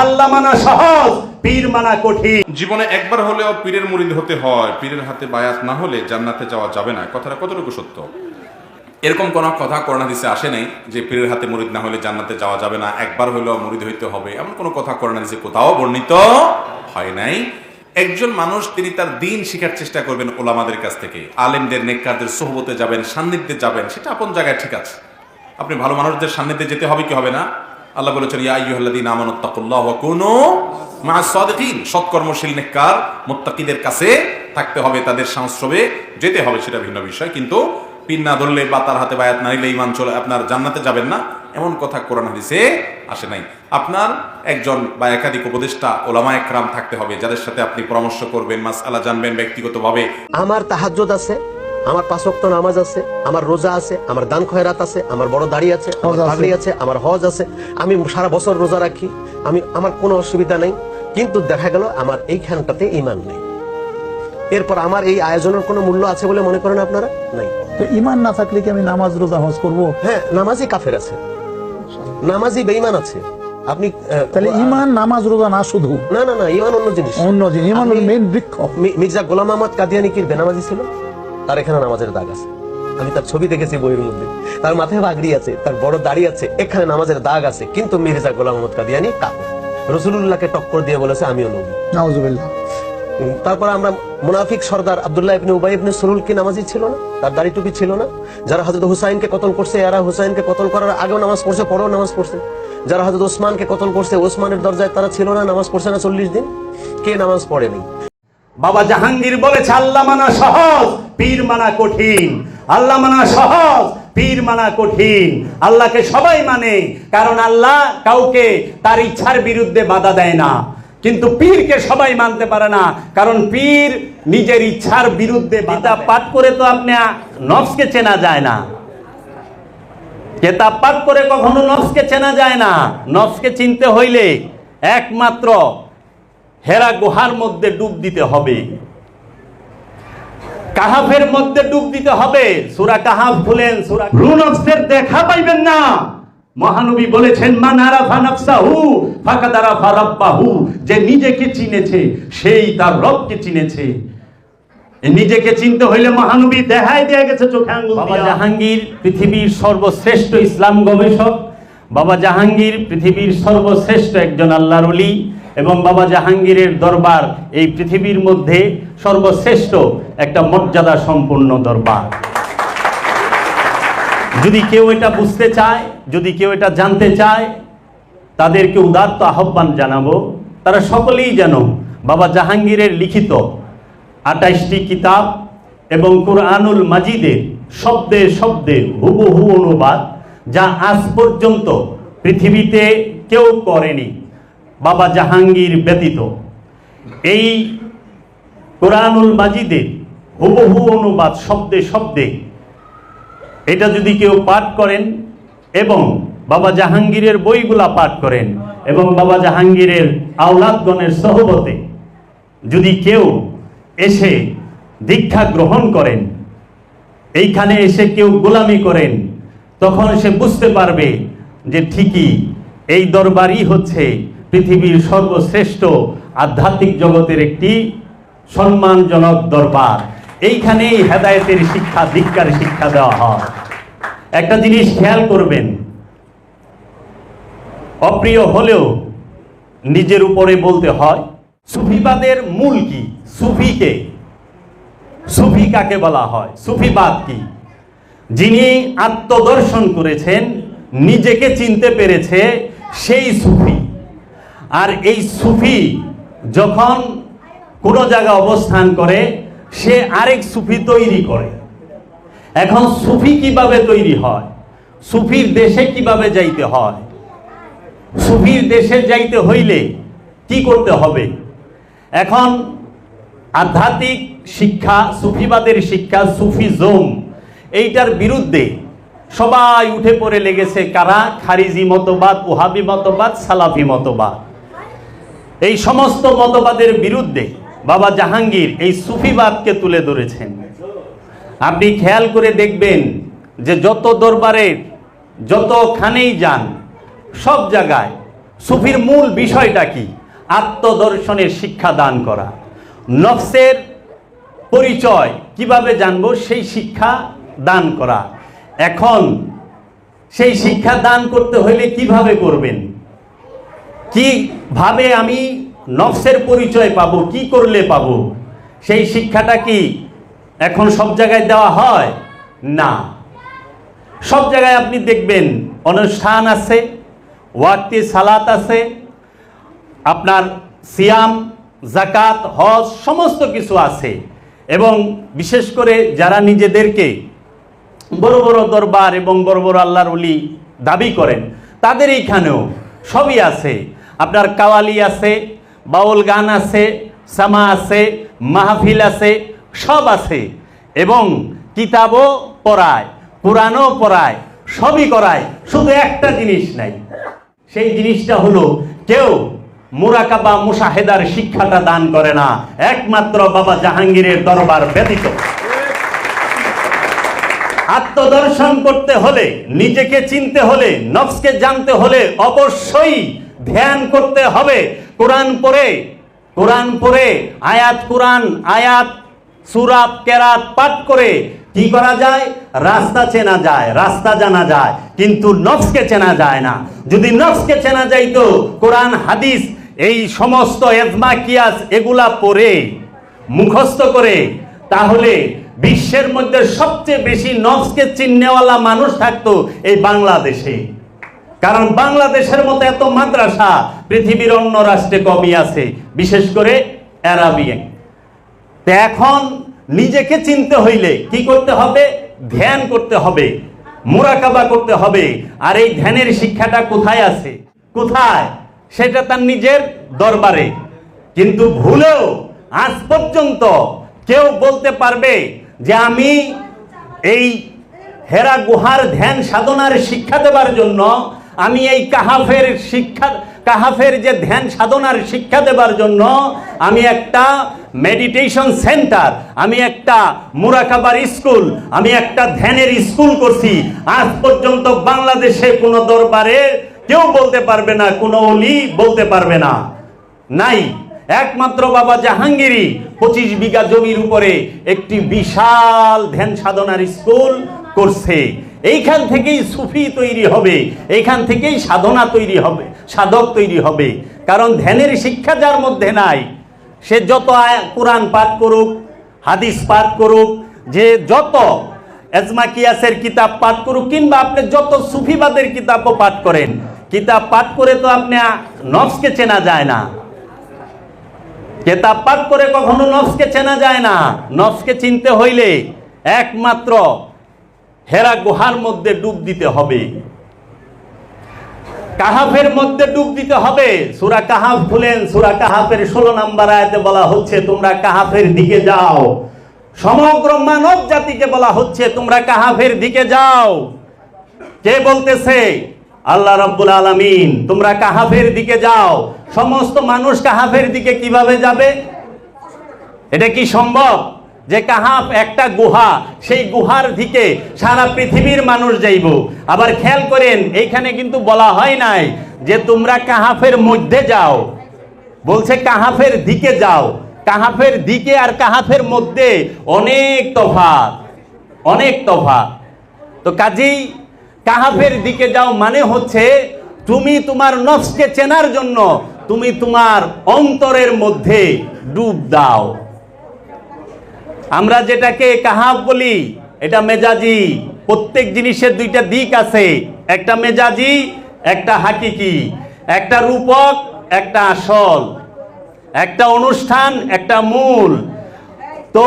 আল্লাহ মানা সহজ, পীর মানা কঠিন। জীবনে একবার হলেও পীরের মুরিদ হতে হয়, পীরের হাতে বায়াত না হলে জান্নাতে যাওয়া যাবে না। কথাটা কতটুকু সত্য? এরকম কোনো কথা কোরআন হাদিসে আসে নাই যে পীরের হাতে মুরিদ না হলে জান্নাতে যাওয়া যাবে না, একবার হলেও মুরিদ হইতে হবে, এমন কোনো কথা কোরআন হাদিসে কোথাও বর্ণিত হয় নাই। একজন মানুষ তিনি তার দিন শিখার চেষ্টা করবেন ওলামাদের কাছ থেকে, আলেমদের নেককারদের সোহবতে যাবেন, সান্নিধ্যে যাবেন, সেটা আপন জায়গায় ঠিক আছে। আপনি ভালো মানুষদের সান্নিধ্যে যেতে হবে কি হবে না? আল্লাহ বলেছেন ইয়া আইয়ুহাল্লাযীনা আমানুত্তাকুল্লাহ ওয়া কুনু মা'আস সাদিকিন, সৎকর্মশীল নেককার মুত্তাকিদের কাছে থাকতে হবে, তাদের সংস্রবে যেতে হবে, সেটা ভিন্ন বিষয়। কিন্তু পীর না ধরলে বা তার হাতে বায়াত না নিলে ঈমান চলে আপনার জান্নাতে যাবেন না, এমন কথা কোরআন হাদিসে আসে নাই। আপনার একজন বা একাধিক উপদেষ্টা ওলামা একরাম থাকতে হবে, যাদের সাথে আপনি পরামর্শ করবেন, মাসআলা জানবেন ব্যক্তিগতভাবে। আমার তাহাজ্জুদ আছে, আমার 5 ওয়াক্ত নামাজ আছে, আমার রোজা আছে, আমার দান খয়রাত আছে, আমার বড় দাড়ি আছে, আমার পাগড়ি আছে, আমার হজ আছে, আমি সারা বছর রোজা রাখি, আমার কোনো অসুবিধা নেই। কিন্তু দেখা গেল আমার এইখানটাতে ঈমান নেই। এরপর আমার এই আয়োজনের কোনো মূল্য আছে বলে মনে করেন আপনারা? নাই। তো ঈমান না থাকলে কি আমি নামাজ রোজা হজ করব? হ্যাঁ, নামাজি কাফের আছে, নামাজি বেঈমান আছে। আপনি তাহলে ঈমান নামাজ রোজা না শুধু, না না না, ঈমান অন্য জিনিস। অন্য জিনিস। ঈমান হলো মেইন বৃক্ষ। মির্জা গোলাম আহমদ কাদিয়ানী কি বেনামাজি ছিল? তার এখানে নামাজের দাগ আছে, আমি তার ছবি দেখেছি বইয়ের মধ্যে। তার মাথায় পাগড়ি আছে, তার বড় দাড়ি আছে, এখানে নামাজের দাগ আছে। কিন্তু মির্জা গোলাম আহমদ কাদিয়ানী কাফের, রাসূলুল্লাহকে টক্কর দিয়ে বলেছে আমিও নবী। নাউজুবিল্লাহ। তারপর আমরা মুনাফিক সর্দার আব্দুল্লাহ ইবনে উবাই ইবনে সুলুল কি নামাজি ছিল না? তার দাড়ি টুপি ছিল না? যারা হযরত হুসাইনকে কতল করছে, এরা হুসাইনকে কতল করার আগেও নামাজ পড়ছে, পরেও নামাজ পড়ছে। যারা হযরত ওসমানকে কতল করছে, ওসমানের দরজায় তারা ছিল না, নামাজ পড়ছে না 40 দিন? কে নামাজ পড়েনি? বাবা জাহাঙ্গীর বলেছে আল্লাহ মানা সহজ, পীর মানা কঠিন। আল্লাহ মানা সহজ, পীর মানা কঠিন। আল্লাহকে সবাই মানে, কারণ আল্লাহ কাউকে তার ইচ্ছার বিরুদ্ধে বাধা দেয় না। কিন্তু পীরকে সবাই মানতে পারে না, কারণ পীর নিজের ইচ্ছার বিরুদ্ধে কিতাব পাঠ করে তো আপনি নফসকে চেনা যায় না। কিতাব পাঠ করে কখনো নফসকে চেনা যায় না। নফসকে চিনতে হইলে একমাত্র হেরা গুহার মধ্যে ডুব দিতে হবে, কাহাফের মধ্যে ডুব দিতে হবে। সূরা কাহাফ খুলেন, সূরা নফসের দেখা পাইবেন না। মহানবী বলেছেন মান আরাফা নাফসাহু ফাকাদ আরাফা রাব্বাহু, যে নিজেকে চিনেছে সেই তার রবকে চিনেছে। নিজেকে চিনতে হইলে মহানবী দেখাই দিয়ে গেছে চোখে আঙ্গুল দিয়া। বাবা জাহাঙ্গীর পৃথিবীর সর্বশ্রেষ্ঠ ইসলাম গবেষক, বাবা জাহাঙ্গীর পৃথিবীর সর্বশ্রেষ্ঠ একজন আল্লাহর ওলি, এবং বাবা জাহাঙ্গীরের দরবার এই পৃথিবীর মধ্যে সর্বশ্রেষ্ঠ একটা মর্যাদা সম্পন্ন দরবার। যদি কেউ এটা বুঝতে চায়, যদি কেউ এটা জানতে চায়, তাদেরকে উদাত্ত আহ্বান জানাবো, তারা সকলেই যেন বাবা জাহাঙ্গীরের লিখিত 28টি কিতাব এবং কুরআনুল মাজিদের শব্দে শব্দে হুবহু অনুবাদ, যা আজ পর্যন্ত পৃথিবীতে কেউ করেনি বাবা জাহাঙ্গীর ব্যতীত, এই কুরআনুল মাজিদের হুবহু অনুবাদ শব্দে শব্দে এটা যদি কেউ পাঠ করেন এবং বাবা জাহাঙ্গীরের বইগুলা পাঠ করেন এবং বাবা জাহাঙ্গীরের আওলাদগণের সহবতে যদি কেউ এসে দীক্ষা গ্রহণ করেন, এইখানে এসে কেউ গোলামি করেন, তখন সে বুঝতে পারবে যে ঠিকই এই দরবারই হচ্ছে পৃথিবীর সর্বশ্রেষ্ঠ আধ্যাত্মিক জগতের একটি সম্মানজনক দরবার। এইখানেই হেদায়েতের শিক্ষা, দীক্ষার শিক্ষা দেওয়া হয়। একটা জিনিস খেয়াল করবেন, অপ্রিয় হলেও নিজের উপরে বলতে হয়, সুফিবাদের মূল কি? সুফিকে, সুফি কাকে বলা হয়? সুফিবাদ কি? যিনি আত্মদর্শন করেছেন, নিজেকে চিনতে পেরেছে, সেই সুফি। আর এই সুফি যখন কোনো জায়গায় অবস্থান করে, সে আরেক সুফি তৈরি করে। এখন সুফি কিভাবে তৈরি হয়? সুফির দেশে কিভাবে যাইতে হয়? সুফির দেশে যাইতে হইলে কি করতে হবে? এখন আধ্যাত্মিক শিক্ষা, সুফিবাদের শিক্ষা, সুফিজম, এইটার বিরুদ্ধে সবাই উঠে পড়ে লেগেছে। কারা? খারিজি মতবাদ, ওহাবি মতবাদ, সালাফি মতবাদ। এই সমস্ত মতবাদের বিরুদ্ধে বাবা জাহাঙ্গীর এই সুফিবাদকে তুলে ধরেছেন। আপনি খেয়াল করে দেখবেন যে যত দরবারে যতখানেই যান, সব জায়গায় সুফির মূল বিষয়টা কি? আত্মদর্শনের শিক্ষা দান করা। নফসের পরিচয় কিভাবে জানবো, সেই শিক্ষা দান করা। এখন সেই শিক্ষা দান করতে হলে কিভাবে করবেন, কিভাবে আমি নফসের পরিচয় পাবো, কি করলে পাবো, সেই শিক্ষাটা কি এখন সব জায়গায় দেওয়া হয়? না। সব জায়গায় আপনি দেখবেন অনুষ্ঠান আছে, ওয়াক্তি সালাত আছে, আপনার সিয়াম, জাকাত, হজ সমস্ত কিছু আছে। এবং বিশেষ করে যারা নিজেদেরকে বড় বড় দরবার এবং বড় বড় আল্লাহর ওলি দাবি করেন, তাদের এইখানেও সবই আছে। আপনার কাওয়ালি আছে, বাউল গান আছে, সামা আছে, মাহফিল আছে, সব আছে। এবং কিতাবও পড়ায়, কোরআনও পড়ায়, সবই করায়, শুধু একটা জিনিস নাই। সেই জিনিসটা হলো কেউ মুরাকাবা মুশাহেদার শিক্ষাটা দান করে না, একমাত্র বাবা জাহাঙ্গীরের দরবার ব্যতীত। আত্মদর্শন করতে হলে, নিজেকে চিনতে হলে, নফসকে জানতে হলে অবশ্যই ধ্যান করতে হবে। কোরআন পড়ে আয়াত, কোরআন আয়াত, সূরা কেরাত পাঠ করে কি করা যায়? রাস্তা চেনা যায়, রাস্তা জানা যায়, কিন্তু নফসকে চেনা যায় না। যদি নফসকে চেনা যাইতো, কোরআন হাদিস এই সমস্ত এজমা কিয়াস এগুলা পড়ে মুখস্থ করে, তাহলে বিশ্বের মধ্যে সবচেয়ে বেশি নফসকে চিহ্নেওয়ালা মানুষ থাকতো এই বাংলাদেশে। কারণ বাংলাদেশের মতো এত মাদ্রাসা পৃথিবীর অন্য রাষ্ট্রে কমই আছে, বিশেষ করে আরাবিয়ান। তো এখন নিজেকে চিনতে হইলে কি করতে হবে? ধ্যান করতে হবে, মুরাকাবা করতে হবে। আর এই ধ্যানের শিক্ষাটা কোথায় আছে? কোথায়? সেটা তার নিজের দরবারে। কিন্তু ভুলেও আজ পর্যন্ত কেউ বলতে পারবে যে আমি এই হেরা গুহার ধ্যান সাধনার শিক্ষা দেবার জন্য, আমি এই কাহাফের যে ধ্যান সাধনার শিক্ষা দেবার জন্য আমি একটা মেডিটেশন সেন্টার, আমি একটা মুরাকাবার স্কুল, আমি একটা ধ্যানের স্কুল করছি, আজ পর্যন্ত বাংলাদেশে কোনো দরবারে কেউ বলতে পারবে না, কোনো ওলি বলতে পারবে না, নাই। একমাত্র বাবা জাহাঙ্গীরই 25 বিঘা জমির উপরে একটি বিশাল ধ্যান সাধনার স্কুল করছে। এইখান থেকেই সুফি তৈরি হবে, এইখান থেকেই সাধনা তৈরি হবে, সাধক তৈরি হবে। কারণ ধ্যানের শিক্ষা যার মধ্যে নাই, সে যত কোরআন পাঠ করুক, হাদিস পাঠ করুক, যে যত এজমা কিয়াসের কিতাব পাঠ করুক, কিংবা আপনি যত সুফিবাদের কিতাবও পাঠ করেন, কিতাব পাঠ করে তো আপনি নফসকে চেনা যায় না। কিতাব পাঠ করে কখনো নফসকে চেনা যায় না। নফসকে চিনতে হইলে একমাত্র হেরা গুহার মধ্যে ডুব দিতে হবে, কাহাফের মধ্যে ডুব দিতে হবে। সূরা কাহাফ খুলেন, সূরা কাহাফের 16 নম্বর আয়াতে বলা হচ্ছে তোমরা কাহাফের দিকে যাও। সমগ্র মানব জাতিকে বলা হচ্ছে তোমরা কাহাফের দিকে যাও। কে বলতেছে? আল্লাহ রাব্বুল আলামিন। তোমরা কাহাফের দিকে যাও। সমস্ত মানুষ কাহাফের দিকে কিভাবে যাবে? এটা কি সম্ভব যে কাহাফ একটা গুহা, সেই গুহার দিকে সারা পৃথিবীর মানুষ যাইব? আবার খেয়াল করেন, এইখানে কিন্তু বলা হয় নাই যে তোমরা কাহাফের মধ্যে যাও, বলছে কাহাফের দিকে যাও। কাহাফের দিকে আর কাহাফের মধ্যে অনেক তফাৎ, অনেক তফাৎ। তো কাজেই কাহাফের দিকে যাও মানে হচ্ছে তুমি তোমার নফসকে চেনার জন্য তুমি তোমার অন্তরের মধ্যে ডুব দাও। আমরা যেটাকে কাহাফ বলি, এটা মেজাজি। প্রত্যেক জিনিসের দুইটা দিক আছে, একটা মেজাজি, একটা হাকিকি, একটা রূপক, একটা আসল, একটা অনুষ্ঠান, একটা মূল। তো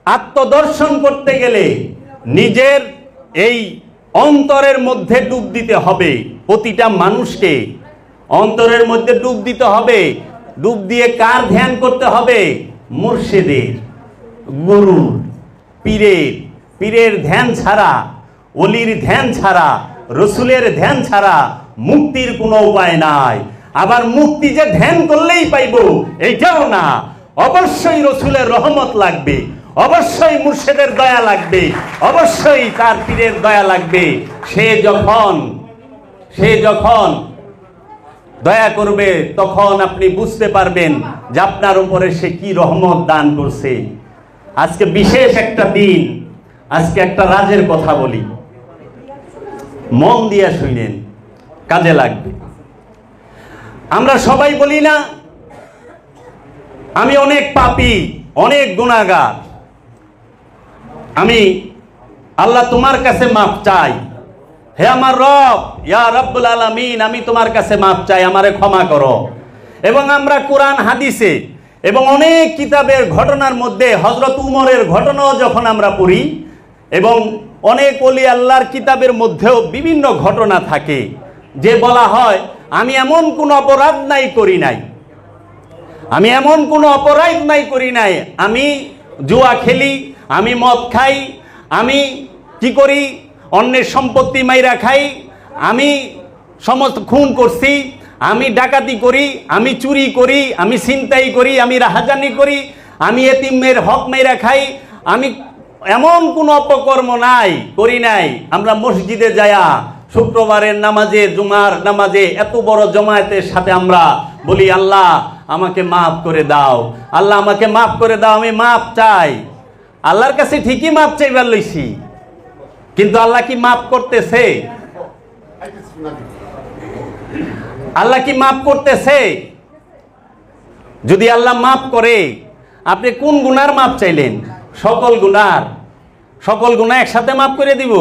আত্মদর্শন করতে গেলে নিজের এই অন্তরের মধ্যে ডুব দিতে হবে। প্রতিটা মানুষকে অন্তরের মধ্যে ডুব দিতে হবে। ডুব দিয়ে কার ধ্যান করতে হবে? মুর্শিদের, গুরুর, পীরের ধ্যান ছাড়া, ওলির ধ্যান ছাড়া, রসুলের ধ্যান ছাড়া মুক্তির কোনো উপায় নাই। আবার মুক্তি যে ধ্যান করলেই পাইব এইটাও না, অবশ্যই রসুলের রহমত লাগবে, অবশ্যই মুর্শিদের দয়া লাগবে, অবশ্যই তার পীরের দয়া লাগবে। সে যখন দয়া করবে, তখন আপনি বুঝতে পারবেন যে আপনার উপরে সে কি রহমত দান করছে। আজকে বিশেষ একটা দিন, আজকে একটা রাজের কথা বলি, মন দিয়া শুনেন, কাজে লাগবে। আমরা সবাই বলি না আমি অনেক পাপী, অনেক গুনাহগার, আমি আল্লাহ তোমার কাছে মাফ চাই, হে আমার রব, ইয়া রব্বুল আলামিন, আমি তোমার কাছে মাফ চাই, আমারে ক্ষমা করো। এবং আমরা কোরআন হাদিসে এবং অনেক কিতাবের ঘটনার মধ্যে হযরত উমরের ঘটনাও যখন আমরা পড়ি, এবং অনেক ওলি আল্লাহর কিতাবের মধ্যেও বিভিন্ন ঘটনা থাকে যে বলা হয় আমি এমন কোনো অপরাধ নাই করি নাই, আমি এমন কোনো অপরাধ নাই করি নাই, আমি জুয়া খেলি, আমি মদ খাই, আমি কি করি অন্যের সম্পত্তি মাইরা খাই, আমি সমস্ত খুন করছি, আমি ডাকাতি করি, আমি চুরি করি, আমি ছিনতাই করি, আমি রাহাজানি করি, আমি এতিমের হক মাইরা খাই, আমি এমন কোনো অপকর্ম নাই করি নাই। আমরা মসজিদে যায়া শুক্রবারের নামাজে, জুমার নামাজে এত বড় জমায়েতের সাথে আমরা বলি আল্লাহ আমাকে মাফ করে দাও, আল্লাহ আমাকে মাফ করে দাও, আমি মাফ চাই। আল্লাহর কাছে ঠিকই মাফ চাইবার লইছি, কিন্তু আল্লাহ কি মাফ করতেছে? আল্লাহ কি মাফ করতেছে? যদি আল্লাহ মাফ করে, আপনি কোন গুনার মাফ চাইলেন? সকল গুনার, সকল গুনাহ একসাথে মাফ করে দিব?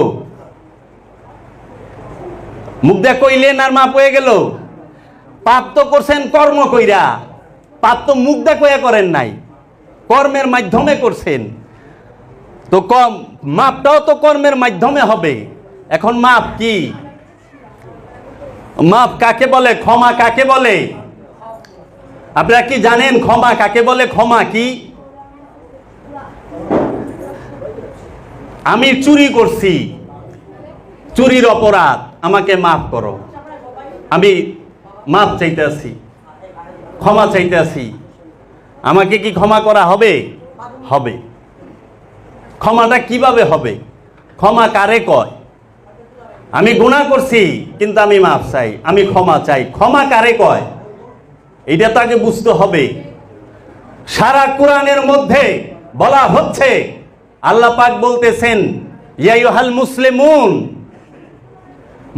মুখ দিয়ে কইলেন আর মাফ হয়ে গেল? পাপ তো করছেন কর্ম কইরা, পাপ তো মুখ দিয়ে কইয়া করেন নাই, কর্মের মাধ্যমে করছেন। তো মাপটাও তো কর্মের মাধ্যমে হবে। এখন মাপ কি? মাপ কাকে বলে? ক্ষমা কাকে বলে? আপনারা কি জানেন ক্ষমা কাকে বলে? ক্ষমা কি? আমি চুরি করছি, চুরির অপরাধ, আমাকে মাফ করো, আমি মাপ চাইতেছি, ক্ষমা চাইতেছি, আমাকে কি ক্ষমা করা হবে? হবে। ক্ষমাটা কিভাবে হবে? ক্ষমা কারে কয়? আমি গুনাহ করছি কিন্তু আমি মাফ চাই, আমি ক্ষমা চাই, ক্ষমা কারে কয়? এটা তাকে বুঝতে হবে। সারা কোরআনের মধ্যে বলা হচ্ছে, আল্লাহ পাক বলতেছেন ইয়া আইয়ুহাল মুসলিমুন,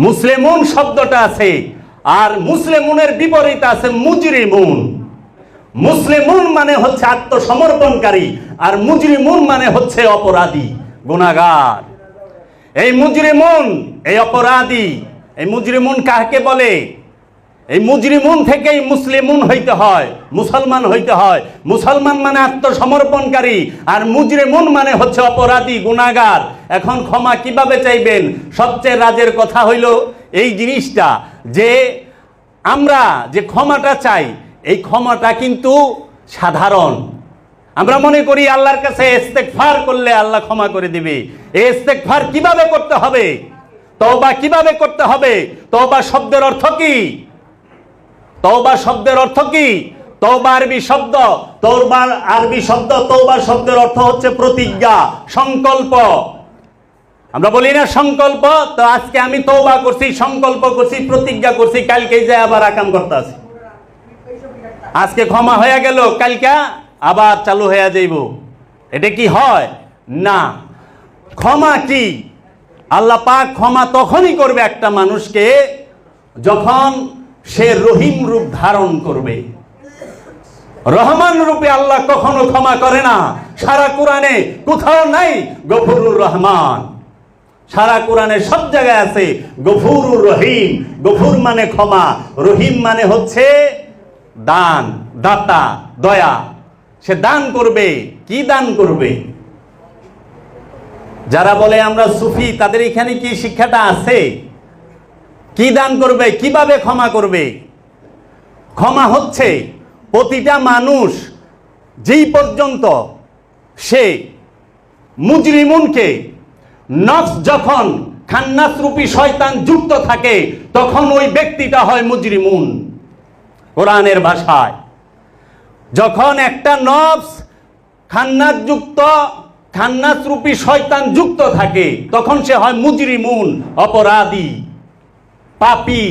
মুসলিমুন শব্দটা আছে, আর মুসলিমুনের বিপরীত আছে মুজরিমুন। মুসলিমুন মানে হচ্ছে আত্মসমর্পণকারী, আর মুজরিমুন মানে হচ্ছে অপরাধী, গুনাহগার। এই মুজরিমুন, এই অপরাধী, এই মুজরিমুন কাকে বলে? এই মুজরিমুন থেকেই মুসলিমুন হইতে হয়, মুসলমান হইতে হয়। মুসলমান মানে আত্মসমর্পণকারী, আর মুজরিমুন মানে হচ্ছে অপরাধী, গুনাহগার। এখন ক্ষমা কিভাবে চাইবেন? সবচেয়ে রাজের কথা হইল এই জিনিসটা, যে আমরা যে ক্ষমাটা চাই, এই ক্ষমাটা কিন্তু সাধারণ। আমরা মনে করি আল্লাহর কাছে ইস্তেগফার করলে আল্লাহ ক্ষমা করে দিবে। এই ইস্তেগফার কিভাবে করতে হবে? তওবা কিভাবে করতে হবে? তওবা শব্দের অর্থ কি? তওবা শব্দের অর্থ কি? তওবা আরবি শব্দ, তওবা শব্দের অর্থ হচ্ছে প্রতিজ্ঞা, সংকল্প। আমরা বলি না সংকল্প, তো আজকে আমি তওবা করছি, সংকল্প করছি, প্রতিজ্ঞা করছি, কালকে যাই আবার আকাম করতে আসি, আজকে ক্ষমা হয়ে গেল, কালকে আবার চালু হয়ে যাইব। এটা কি হয়? না। ক্ষমা কি? আল্লাহ পাক ক্ষমা তখনই করবে একটা মানুষকে যখন সে রহিম রূপ ধারণ করবে। রহমান রূপে আল্লাহ কখনো ক্ষমা করে না। সারা কোরআনে কোথাও নাই গফুরুর রহমান, সারা কোরআনে সব জায়গায় আছে গফুরুর রহিম। গফুর মানে ক্ষমা, রহিম মানে হচ্ছে দান, দাতা, দয়া। সে দান করবে। কি দান করবে? যারা বলে আমরা সুফি, তাদের এখানে কি শিক্ষাটা আছে? কি দান করবে? কিভাবে ক্ষমা করবে? ক্ষমা হচ্ছে প্রতিটা মানুষ যেই পর্যন্ত সে মুজরিমুনকে, নফস যখন খান্নাস রূপী শয়তান যুক্ত থাকে, তখন ওই ব্যক্তিটা হয় মুজরিমুন। কোরআনের ভাষায় যখন একটা নফস খান্নাস রূপী শয়তান যুক্ত থাকে, তখন সে হয় মুজরিমুন, অপরাধী, পাপী।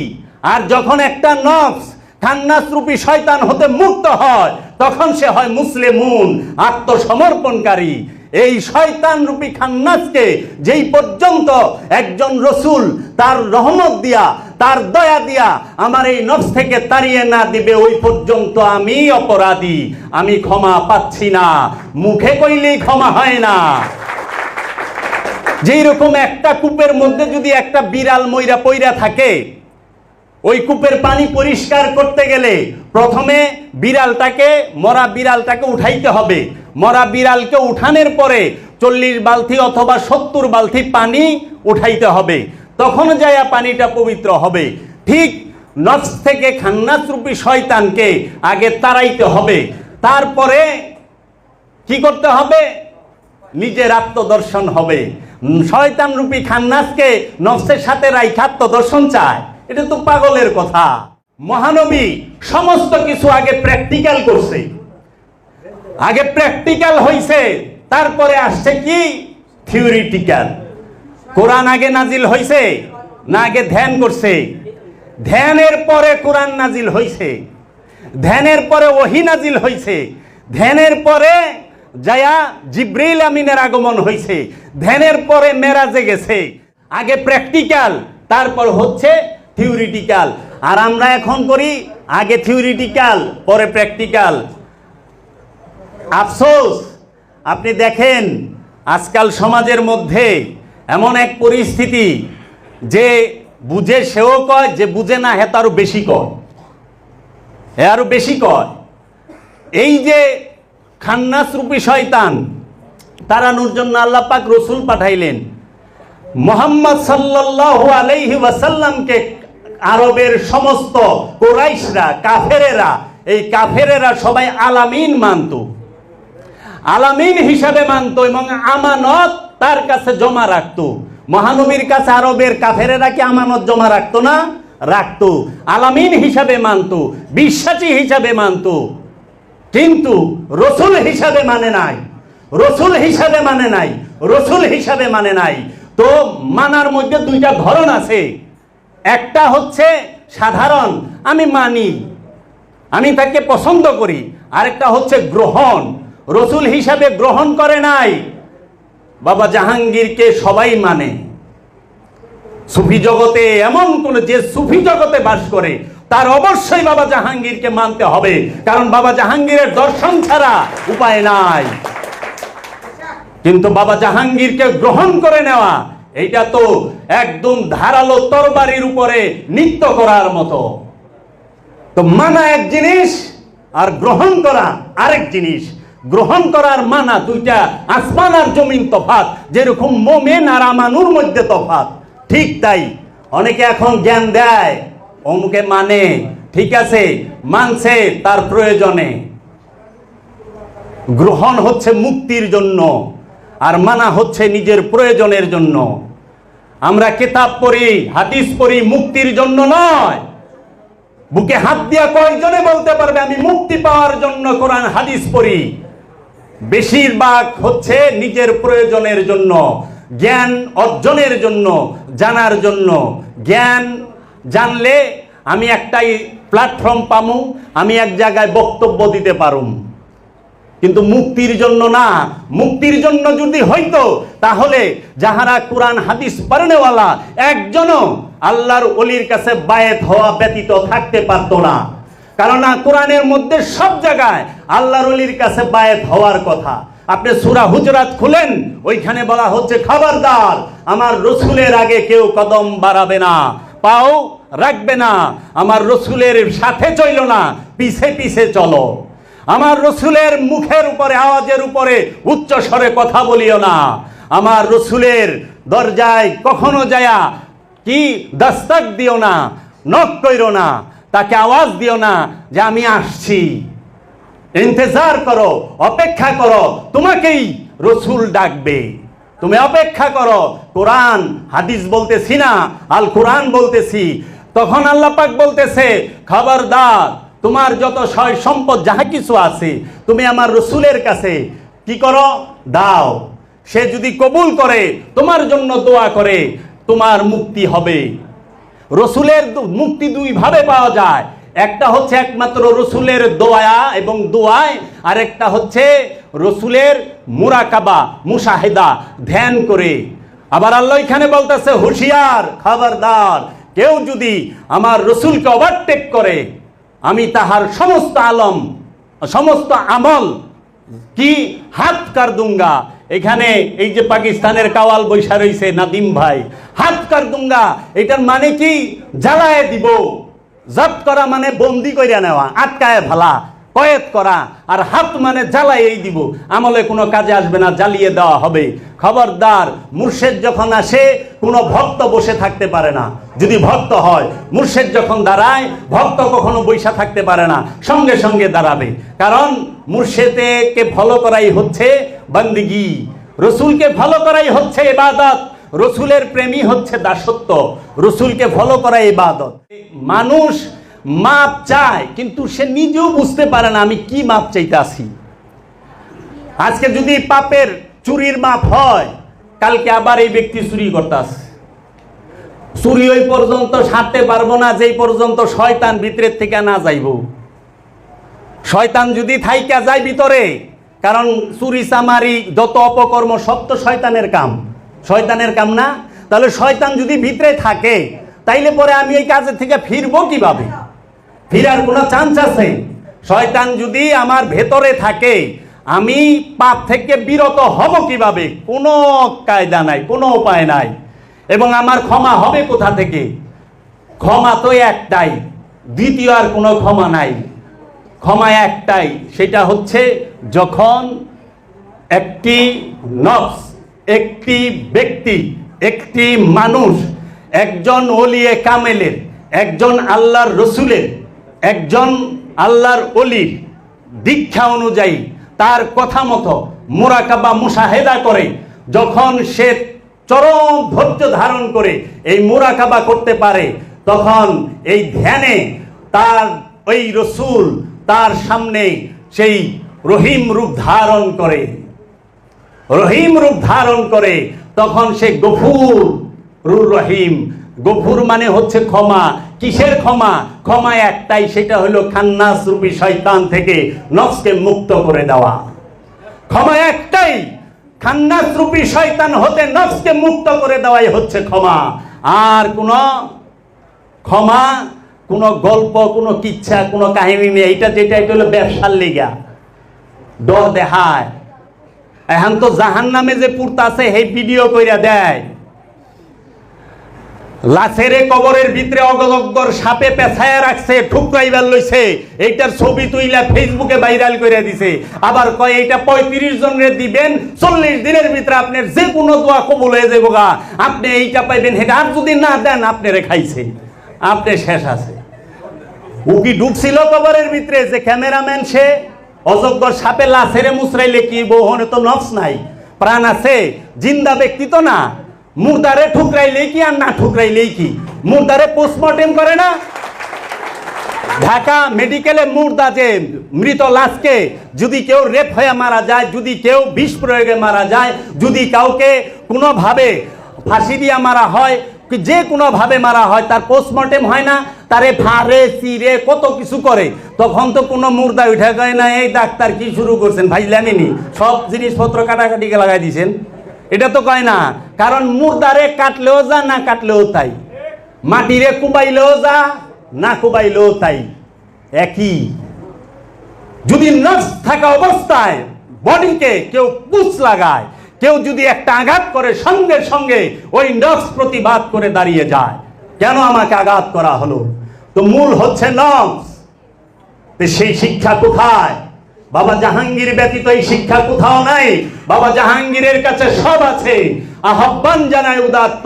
আর যখন একটা নফস খান্নাস রূপী শয়তান হতে মুক্ত হয়, তখন সে হয় মুসলিমুন, আত্মসমর্পণকারী। এই শয়তান রূপী খান্নাসকে যেই পর্যন্ত একজন রসুল তার রহমত দিয়া, তার দয়া দিয়া আমার এই নফস থেকে তাড়িয়ে না দিবে, ওই পর্যন্ত আমি অপরাধী, আমি ক্ষমা পাচ্ছি না। মুখে কইলেই ক্ষমা হয় না। যেই রকম একটা কূপের মধ্যে যদি একটা বিড়াল মইরা পইরা থাকে, ওই কূপের পানি পরিষ্কার করতে গেলে প্রথমে মরা বিড়ালটাকে উঠাইতে হবে। মরা বিড়ালকে উঠানোর পরে 40 বালতি অথবা 70 বালতি পানি উঠাইতে হবে, তখন যায়া পানিটা পবিত্র হবে। ঠিক নফস থেকে খান্নাস রূপী শয়তানকে আগে তাড়াইতে হবে, তারপরে কি করতে হবে? নিজের আত্মদর্শন হবে। শয়তান রূপী খান্নাসকে নফসের সাথে রাইখা আত্মদর্শন চায়, এটা তো পাগলের কথা। মহানবী সমস্ত কিছু আগে প্র্যাকটিক্যাল করছে, আগে প্র্যাকটিক্যাল হইছে, তারপরে আসছে কি থিওরিটিক্যাল। কোরআন আগে নাজিল হইছে না আগে ধ্যান করছে? ধ্যানের পরে কোরআন নাজিল হইছে, ধ্যানের পরে ওহী নাজিল হইছে, ধ্যানের পরে যায়া জিব্রিল আমিনের আগমন হইছে, ধ্যানের পরে মেরাজে গেছে। আগে প্র্যাকটিক্যাল, তারপর হচ্ছে থিওরিটিক্যাল। আর আমরা এখন করি আগে থিওরিটিক্যাল পরে প্র্যাকটিক্যাল। আফসোস, আপনি দেখেন আজকাল সমাজের মধ্যে এমন এক পরিস্থিতি যে বুঝে সেও কয়, যে বুঝে না হে তারও বেশি কয়, হে আরো বেশি কয়। এই যে খান্নাস রূপী শয়তান তাড়ানোর জন্য আল্লাহ পাক রসুল পাঠাইলেন। মুহাম্মদ সাল্লাল্লাহু আলাইহি ওয়াসাল্লামকে আরবের সমস্ত কুরাইশরা, কাফেরেরা, এই কাফেরেরা সবাই আলামিন মানত, আলামিন হিসাবে মানত এবং আমানত তার কাছে জমা রাখতো। মহানবীর কাছে আরবের কাফেরেরা কি আমানত জমা রাখতো না? রাখতো। আলামিন হিসাবে মানত, বিশ্বাসী হিসাবে মানত, কিন্তু রসুল হিসাবে মানে নাই, রসুল হিসাবে মানে নাই, রসুল হিসাবে মানে নাই। তো মানার মধ্যে দুইটা ধরন আছে। একটা হচ্ছে সাধারণ, আমি মানি, আমি তাকে পছন্দ করি। আরেকটা হচ্ছে গ্রহণ, রসুল হিসাবে গ্রহণ করে নাই। বাবা জাহাঙ্গীরকে সবাই মানে। সুফি জগতে এমন কোন, যে সুফি জগতে বাস করে তার অবশ্যই বাবা জাহাঙ্গীরকে মানতে হবে, কারণ বাবা জাহাঙ্গীরের দর্শন ছাড়া উপায় নাই। কিন্তু বাবা জাহাঙ্গীরকে গ্রহণ করে নেওয়া, এইটা তো একদম ধারালো তরবারির উপরে নৃত্য করার মতো। তো মানা এক জিনিস আর গ্রহণ করা আরেক জিনিস। গ্রহণ করার মানা দুইটা আসমান আর জমিন তফাৎ। যেরকম মোমেন আর আমানুর মধ্যে তফাৎ, ঠিক তাই অনেকে এখন জ্ঞান দেয়, অমুকে মানে, ঠিক আছে, মানছে তার প্রয়োজনে। গ্রহণ হচ্ছে মুক্তির জন্য আর মানা হচ্ছে নিজের প্রয়োজনের জন্য। আমরা কিতাব পড়ি, হাদিস পড়ি মুক্তির জন্য নয়। বুকে হাত দিয়া কয়েকজনে বলতে পারবে আমি মুক্তি পাওয়ার জন্য কোরআন হাদিস পড়ি? বেশিরভাগ হচ্ছে নিজের প্রয়োজনের জন্য, জ্ঞান অর্জনের জন্য, জানার জন্য। জ্ঞান জানলে আমি একটাই প্ল্যাটফর্ম পামু, আমি এক জায়গায় বক্তব্য দিতে পারুম, কিন্তু মুক্তির জন্য না। মুক্তির জন্য যদি হইতো তাহলে যাহারা কোরআন হাদিস পড়নেওয়ালা একজনও আল্লাহর ওলির কাছে বায়েত হওয়া ব্যতীত থাকতে পারতো না। কারণ কোরআনের মধ্যে সব জায়গায় আল্লাহর ওলির কাছে বায়েত হওয়ার কথা। আপনি সূরা হুজরাত খুলেন, ওইখানে বলা হচ্ছে খবরদার আমার রসুলের আগে কেউ কদম বাড়াবে না, পাও রাখবে না, আমার রসুলের সাথে চইল না, পিছে পিছে চলো। আমার রসুলের মুখের উপরে, আওয়াজের উপরে উচ্চ স্বরে কথা বলিও না। আমার রসুলের দরজায় কখনো যায়া কি দস্তক দিও না, নক কইরো না, তাকে আওয়াজ দিও না যে আমি আসছি। ইন্তজার করো, অপেক্ষা করো, তোমাকেই রসুল ডাকবে, তুমি অপেক্ষা করো। কোরআন হাদিস বলতেছি না, আল কোরআন বলতেছি। তখন আল্লাহ পাক বলতেছে খবরদার, তোমার যত সয় সম্পদ যাহা কিছু আছে তুমি আমার রসুলের কাছে কি করো, দাও। সে যদি কবুল করে, তোমার জন্য দোয়া করে, তোমার মুক্তি হবে। রসুলের মুক্তি দুই ভাবে পাওয়া যায়। একটা হচ্ছে একমাত্র রসুলের দোয়া এবং দোয়ায়, আর একটা হচ্ছে রসুলের মুরাকাবা, মুশাহিদা, ধ্যান করে। আবার আল্লাহ এখানে বলতেছে হুঁশিয়ার, খবরদার, কেউ যদি আমার রসুলকে ওভারটেক করে আমি তাহার সমস্ত আলম, সমস্ত আমল কি হাত কার দুঙ্গা। এখানে এই যে পাকিস্তানের কাওয়াল বৈশা রয়েছে নাদিম ভাই, হাত কার দুঙ্গা এটার মানে কি? জ্বালায় দিব। জব্দ করা মানে বন্দি কইরা নেওয়া, আটকায় ভালা, কয়েদ করা। আর হাত মানে জ্বালাইয়েই দিব, আমলে কোনো কাজে আসবে না, জ্বালিয়ে দেওয়া হবে। খবরদার, মুর্শেদ যখন আসে কোনো ভক্ত বসে থাকতে পারে না। যদি ভক্ত হয়, মুর্শেদ যখন দাঁড়ায় ভক্ত কখনো বৈশা থাকতে পারে না, সঙ্গে সঙ্গে দাঁড়াবে। কারণ মুর্শেদকে ফলো করাই হচ্ছে বন্দিগি, রসুলকে ফলো করাই হচ্ছে ইবাদত, রসুলের প্রেমী হচ্ছে দাসত্ব, রসুলকে ফলো করা ইবাদত। মানুষ মাপ চায় কিন্তু সে নিজেও বুঝতে পারে না আমি কি মাপ চাইতে আসি। আজকে যদি পাপের চুরির মাপ হয়, কালকে আবার এই ব্যক্তি চুরি করতে আসে। চুরি ওই পর্যন্ত সারতে পারবো না যেই পর্যন্ত শয়তান ভিতরের থেকে না যাইব। শয়তান যদি থাইকা যায় ভিতরে, কারণ চুরি চামারি যত অপকর্ম সব তো শয়তানের কাম, শয়তানের কাম না? তাহলে শয়তান যদি ভিতরে থাকে তাইলে পরে আমি এই কাজের থেকে ফিরবো কিভাবে? ফিরার কোনো চান্স আছে? শয়তান যদি আমার ভেতরে থাকে আমি পাপ থেকে বিরত হব কিভাবে? কোনো কায়দা নাই, কোনো উপায় নাই। এবং আমার ক্ষমা হবে কোথা থেকে? ক্ষমা তো একটাই, দ্বিতীয় আর কোনো ক্ষমা নাই। ক্ষমা একটাই, সেটা হচ্ছে যখন একটি নফস, একটি ব্যক্তি, একটি মানুষ, একজন ওলিয়ে কামেলের, একজন আল্লাহর রসুলের, একজন আল্লাহর ওলির দীক্ষা অনুযায়ী তার কথা মতো মুরাকাবা মুশাহেদা করে, যখন সে চরম ধৈর্য ধারণ করে এই মুরাকাবা করতে পারে, তখন এই ধ্যানে তার ওই রসুল তার সামনে সেই রহিম রূপ ধারণ করে, রহিম রূপ ধারণ করে। তখন সে গফুর রহিম। গফুর মানে হচ্ছে ক্ষমা। কিসের ক্ষমা? ক্ষমা একটাই, সেটা হলো খান্নাস রূপী শয়তান থেকে নফসকে মুক্ত করে দেওয়া। ক্ষমা একটাই, খান্নাস রূপী শয়তান হতে নফসকে মুক্ত করে দেওয়াই হচ্ছে ক্ষমা। আর কোনো ক্ষমা, কোনো গল্প, কোনো কিচ্ছা, কোনো কাহিনী নেই। এইটা যেটা, এটা হলো ব্যবসার লিগা, ডর দেখায়। এখন তো জাহান নামে যে পুরতাছে সেই ভিডিও কইরা দেয়। লাশেরে কবরের ভিতরে অগলগ্গর সাপে পেছায়া রাখছে, ঠুকরাইবার লইছে, এইটার ছবি তুইলা ফেসবুকে ভাইরাল করে দিছে। আবার কয় এইটা 35 জনের দিবেন, 40 দিনের ভিতরে আপনার যে কোনো দোয়া কবুল হয়ে যাবো গা, আপনি এইটা পাইবেন। সেটা আর যদি না দেন আপনারে খাইছে, আপনি শেষ আছে। ও কি ঢুকছিল কবরের ভিতরে? যে ক্যামেরাম্যান সে অযোগ্য সাপে লাশেরে মুচরাইলে কি বহনে তো নফস নাই, প্রাণ আছে, জিন্দা ব্যক্তি তো না। মুর্দারে ঠুকরাইলেই কি আর না ঠুকরাইলেই কি? মুর্দারে পোস্টমর্টেম করে না? ঢাকা মেডিকেলে মুর্দা যে মৃত লাশকে যদি কেউ রেপ হয়ে মারা যায়, যদি কেউ বিষ প্রয়োগে মারা যায়, যদি কাউকে কোনোভাবে ফাঁসি দিয়া মারা হয়, যে কোনো ভাবে মারা হয়, তার পোস্টমর্টেম হয় না? তারে ফাড়ে চিরে কত কিছু করে। তখন তো কোনো মুর্দা উঠে যায় না এই ডাক্তার কি শুরু করছেন, ভাই জানেনি সব জিনিসপত্র কাটাকাটিকে লাগাই দিয়েছেন, এটা তো কয় না। কারণ মুর্দারে কাটলেও যা, না কাটলেও তাই। মাটিরে কুবাইলেও যা, না কুবাইলেও তাই, একই। যদি নফস থাকা অবস্থায় বডিকে কেউ পুষ লাগায়, কেউ যদি একটা আঘাত করে, সঙ্গে সঙ্গে ওই নফস প্রতিবাদ করে দাঁড়িয়ে যায়, কেন আমাকে আঘাত করা হলো? তো মূল হচ্ছে নফস। সেই শিক্ষা কোথায়? বাবা জাহাঙ্গীর ব্যতীত এই শিক্ষা কোথাও নাই। বাবা জাহাঙ্গীরের কাছে সব আছে। আহ্বান জানায় উদাত্ত,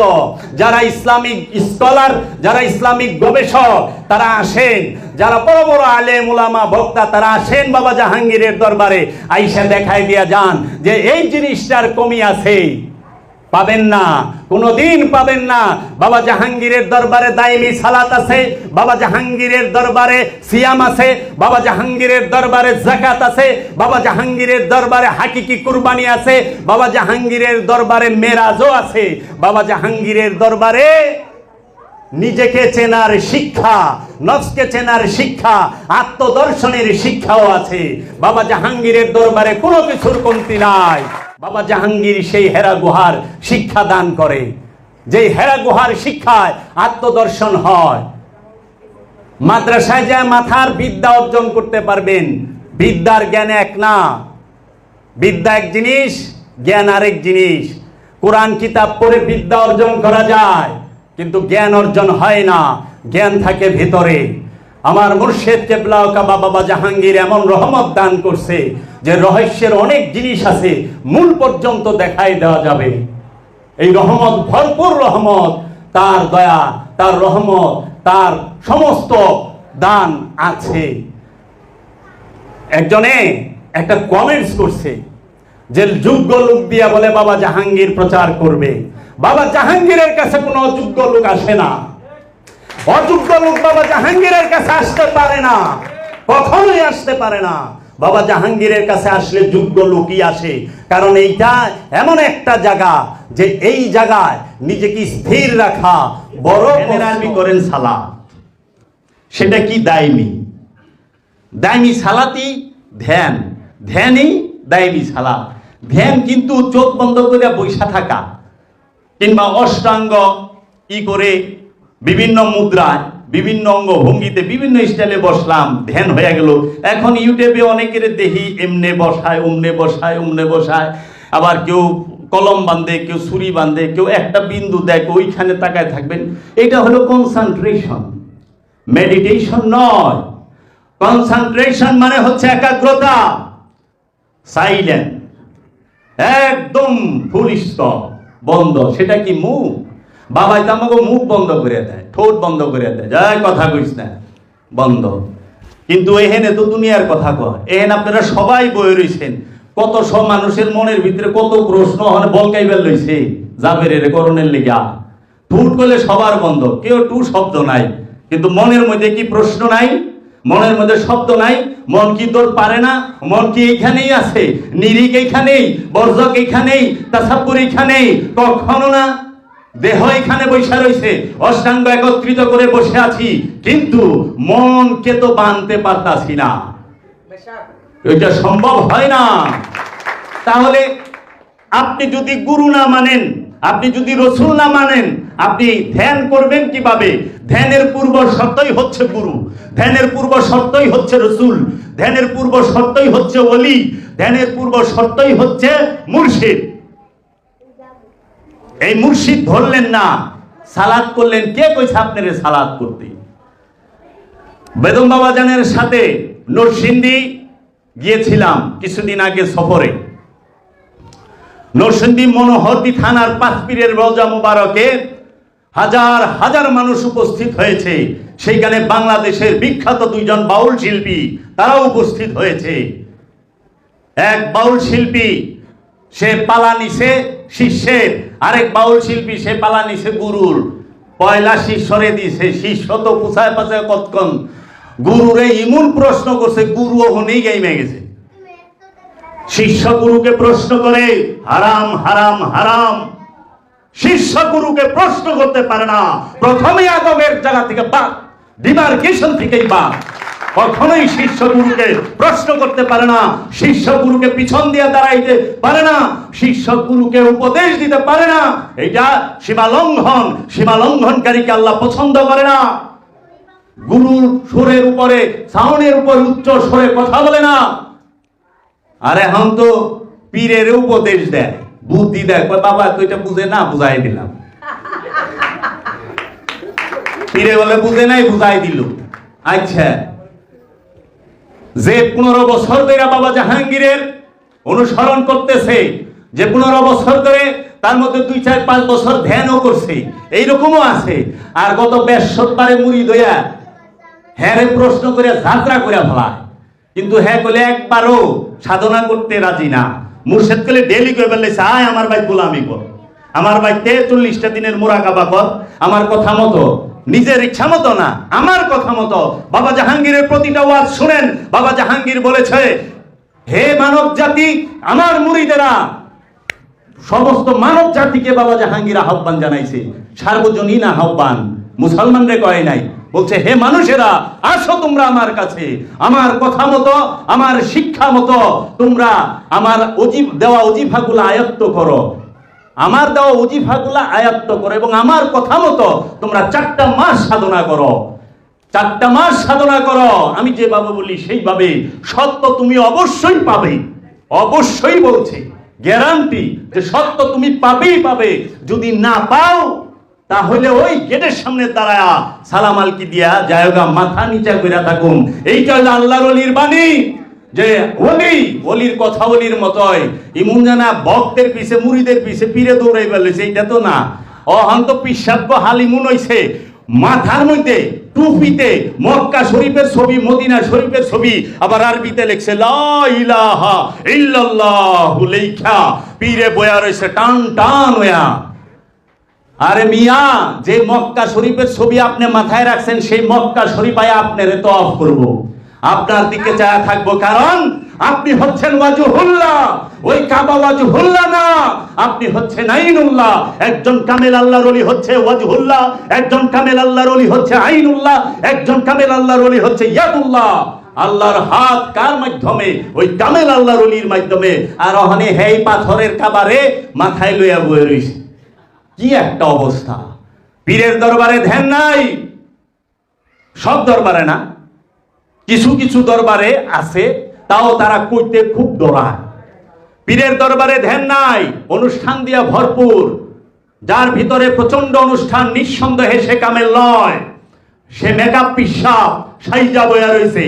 যারা ইসলামিক স্কলার, যারা ইসলামিক গবেষক, তারা আসেন। যারা বড় বড় আলেম উলামা বক্তা, তারা আসেন বাবা জাহাঙ্গীরের দরবারে, আইসা দেখাই দিয়া যান যে এই জিনিসটার কমি আছে। পাবেন না, কোনোদিন পাবেন না। বাবা জাহাঙ্গীরের দরবারে দাইমি সালাত আছে, বাবা জাহাঙ্গীরের দরবারে সিয়াম আছে, বাবা জাহাঙ্গীরের দরবারে যাকাত আছে, বাবা জাহাঙ্গীরের দরবারে হাকিকি কুরবানি আছে, বাবা জাহাঙ্গীরের দরবারে মেরাজও আছে, বাবা জাহাঙ্গীরের দরবারে নিজেকে চেনার শিক্ষা, নফসকে চেনার শিক্ষা, আত্মদর্শনের শিক্ষাও আছে। বাবা জাহাঙ্গীরের দরবারে কোনো কিছুর কমতি নাই। বাবা জাহাঙ্গীর সেই হেরা গুহার শিক্ষা দান করে, যেই হেরা গুহার শিক্ষায় আত্মদর্শন হয়। মাদ্রাসায় যায় মাথার বিদ্যা অর্জন করতে পারবেন, বিদ্যার জ্ঞান এক না। বিদ্যা এক জিনিস, জ্ঞান আরেক জিনিস। কোরআন কিতাব পড়ে বিদ্যা অর্জন করা যায়, কিন্তু জ্ঞান অর্জন হয় না, জ্ঞান থাকে ভেতরে। আমার মুর্শিদ কেবলা বাবা জাহাঙ্গীর এমন রহমত দান করছে যে রহস্যের অনেক জিনিস আছে, মূল পর্যন্ত দেখাই দেওয়া যাবে। এই রহমত, ভরপুর রহমত, তার দয়া, তার রহমত, তার সমস্ত দান আছে। একজনে একটা কমেন্টস করছে যে যোগ্য লোক দিয়া বলে বাবা জাহাঙ্গীর প্রচার করবে। বাবা জাহাঙ্গীরের কাছে কোনো অযোগ্য লোক আসে না, অযোগ্য লোক বাবা জাহাঙ্গীরের কাছে আসতে পারে না, কখনোই আসতে পারে না। বাবা জাহাঙ্গীরের কাছে আসলে যোগ্য লোকই আসে, কারণ এইটা এমন একটা জায়গা যে এই জায়গায় নিজেকে স্থির রাখা বড়। আরবি করেন সালাত, সেটা কি দায়মি? দায়মি সালাতি ধ্যান, ধ্যানই দায়মি সালাত। ধ্যান কিন্তু চোখ বন্ধ করে বৈশা থাকা, কিংবা অষ্টাঙ্গ করে বিভিন্ন মুদ্রায়, বিভিন্ন অঙ্গ ভঙ্গিতে, বিভিন্ন স্টাইলে বসলাম, ধ্যান হয়ে গেল। এখন ইউটিউবে অনেকের দেখি এমনে বসায়, অমনে বসায়, অমনে বসায়, আবার কেউ কলম বাঁধে, কেউ ছুরি বাঁধে, কেউ একটা বিন্দু দেয়, ওইখানে তাকায় থাকবেন। এটা হলো কনসেন্ট্রেশন, মেডিটেশন নয়। কনসেন্ট্রেশন মানে হচ্ছে একাগ্রতা, সাইলেন্ট, একদম ফুল স্টপ, বন্ধ। সেটা কি মুখ? বাবাই তো আমাকে মুখ বন্ধ করে দেয়, ঠোঁট বন্ধ করে দেয়, যাই কথা কইস না, বন্ধ। কিন্তু এহেনে তো দুনিয়ার কথা কয়। এহেন আপনারা সবাই বয়ে রয়েছেন, কত সব মানুষের মনের ভিতরে কত প্রশ্ন বলকাইবার লইছে জাবেরের করণের লেগা। ঠুট করলে সবার বন্ধ, কেউ টু শব্দ নাই, কিন্তু মনের মধ্যে কি প্রশ্ন নাই? মনের মধ্যে শব্দ নাই? মন কি তোর পারে না? মন কি এইখানেই আছে? নিরিক এইখানেই, বর্জক এইখানেই, তাসাব্বুর এইখানেই, কখনো না। দেহ এখানে বসে রয়েছে, অষ্টাঙ্গ একত্রিত করে বসে আছি, কিন্তু মনকে তো বানতে পারতাছি না, এটা সম্ভব হয় না। তাহলে আপনি যদি গুরু না মানেন, আপনি যদি রসুল না মানেন, আপনি ধ্যান করবেন কিভাবে? ধ্যানের পূর্ব শর্তই হচ্ছে গুরু, ধ্যানের পূর্ব শর্তই হচ্ছে রসুল, ধ্যানের পূর্ব শর্তই হচ্ছে ওলি, ধ্যানের পূর্ব শর্তই হচ্ছে মুর্শিদ। এই মুর্শিদ ধরলেন না, সালাত করলেন। কে কইছে আপনারে সালাত করতে? বেদম বাবা জানের সাথে নরসিংদী গিয়েছিলাম কিছুদিন আগে সফরে। নরসিংদী মনোহরদী থানার পাঁচপীরের রওজা মুবারকে হাজার হাজার মানুষ উপস্থিত হয়েছে। সেইখানে বাংলাদেশের বিখ্যাত দুইজন বাউল শিল্পী তারাও উপস্থিত হয়েছে। এক বাউল শিল্পী সে পালা নিছে শিষ্যের, আরেক বাউল শিল্পী সে পালা নিছে গুরুর। পয়লা শিষ্যরে দিছে, শিষ্য তো পুছায় পাছায় কতক্ষণ গুরুরে ইমন প্রশ্ন করছে, গুরু ওখানেই গাইমে গেছে। শিষ্য গুরুকে প্রশ্ন করে হারাম হারাম হারাম, শিষ্য গুরুকে প্রশ্ন করতে পারে না। প্রথমে আগমের জায়গা থেকে বাদ, ডিমার্কেশন থেকেই বাদ। কখনোই শিষ্য গুরুকে প্রশ্ন করতে পারে না, শিষ্য গুরুকে পিছন দিয়ে দাঁড়াইতে পারে না, শিষ্য গুরুকে উপদেশ দিতে পারে না। এটা সীমা লঙ্ঘন, সীমা লঙ্ঘনকারীকে আল্লাহ পছন্দ করে না। গুরুর সুরের উপরে, সাউন্ডের উপর উচ্চ সুরে কথা বলে না। আর এখন তো পীরের উপদেশ দেয়, বুদ্ধি দেয়, বাবা তো এটা বুঝে না, বুঝাই দিলাম। পীরে বলে বুঝে নাই, বুঝাই দিল। আচ্ছা, যে 15 বছর ধরে বাবা জাহাঙ্গীরের অনুসরণ করতেছে, যে 15 বছর ধরে, তার মধ্যে 2, 4, 5 বছর ধ্যানও করছে, এইরকমও আছে। আর গত 62 মুরিদ হইয়া হ্যাঁ প্রশ্ন করে যাত্রা করে ফেলায়, কিন্তু হ্যাঁ বলে একবারও সাধনা করতে রাজি না। মুর্শিদ কলে ডেলি করে বললেছে, আয় আমার ভাই গোলামি কর, আমার ভাই 43টা দিনের মুরাকাবা কর, আমার কথা মতো, নিজের ইচ্ছা মতো না, আমার কথা মতো। বাবা জাহাঙ্গীরের প্রতিটা ওয়াজ শুনেন। বাবা জাহাঙ্গীর বলেছে, হে মানব জাতি, আমার মুরিদেরা, সমস্ত মানব জাতিকে বাবা জাহাঙ্গীর আহ্বান জানাইছে, সার্বজনীন আহ্বান। মুসলমানরে কয় নাই, বলছে হে মানুষেরা আসো তোমরা আমার কাছে, আমার কথা মতো আমার শিক্ষা মতো তোমরা আমার দেওয়া ওজিফাগুলো আয়ত্ত করো, আমার দেওয়া ওজিফাগুলো আয়ত্ত করো এবং আমার কথা মতো তোমরা 4টা মাস সাধনা করো, 4টা মাস সাধনা করো। আমি যেভাবে বলি সেইভাবে সত্য তুমি অবশ্যই পাবে, অবশ্যই বলছে, গ্যারান্টি যে সত্য তুমি পাবেই পাবে। যদি না পাও তাহলে ওই গেটের সামনে দাঁড়ায়া সালাম আলকি দিয়া জায়গা মাথা নিচা কইরা থাকুন। এইটা হলো আল্লাহর ওলির বাণী, যে ওলির কথা ওলির মতোই। ইমন জানা ভক্তের পিছে মুরিদের পিছে পীরে দৌড়াই ফেলেছে, এইটা তো না। অহন্ত পিসাব্য হালিমুন হইছে মাথার মধ্যে টুপিতে মক্কা শরীফের ছবি, মদিনা শরীফের ছবি, আবার আরবিতে লিখছে লা ইলাহা ইল্লাল্লাহু লেখা পীরে বয়া রইছে টান টান হইয়া। আরে মিয়া, যে মক্কা শরীফের ছবি আপনি মাথায় রাখছেন সেই মক্কা শরীফ আয়া আপনারে তওয়াফ করব, আপনার দিকে চায়া থাকবো, কারণ আপনি হচ্ছেন ওয়াজহুল্লাহ, ওই কাবা ওয়াজহুল্লাহ না, আপনি হচ্ছেন আইনুল্লাহ। একজন কামেল আল্লাহর ওলি হচ্ছে ওয়াজহুল্লাহ, একজন কামেল আল্লাহর ওলি হচ্ছে আইনুল্লাহ, একজন কামেল আল্লাহর ওলি হচ্ছে ইয়াদুল্লাহ। আল্লাহর হাত কার মাধ্যমে? ওই কামেল আল্লাহর ওলির মাধ্যমে। আর ওখানে হেই পাথরের কাবারে মাথায় লইয়া বয়ে রইছে। কি একটা অবস্থা! পীরের দরবারে ধ্যান নাই, সব দরবারে না, কিছু কিছু দরবারে আছে, তাও তারা কইতে খুব ডরায়। পীরের দরবারে ধ্যান নাই, অনুষ্ঠান দিয়া ভরপুর, যার ভিতরে প্রচন্ড অনুষ্ঠান, নিঃসন্দেহে সে কামেল নয়, সে মেকআপ পিসাব সাইজা বয়া রয়েছে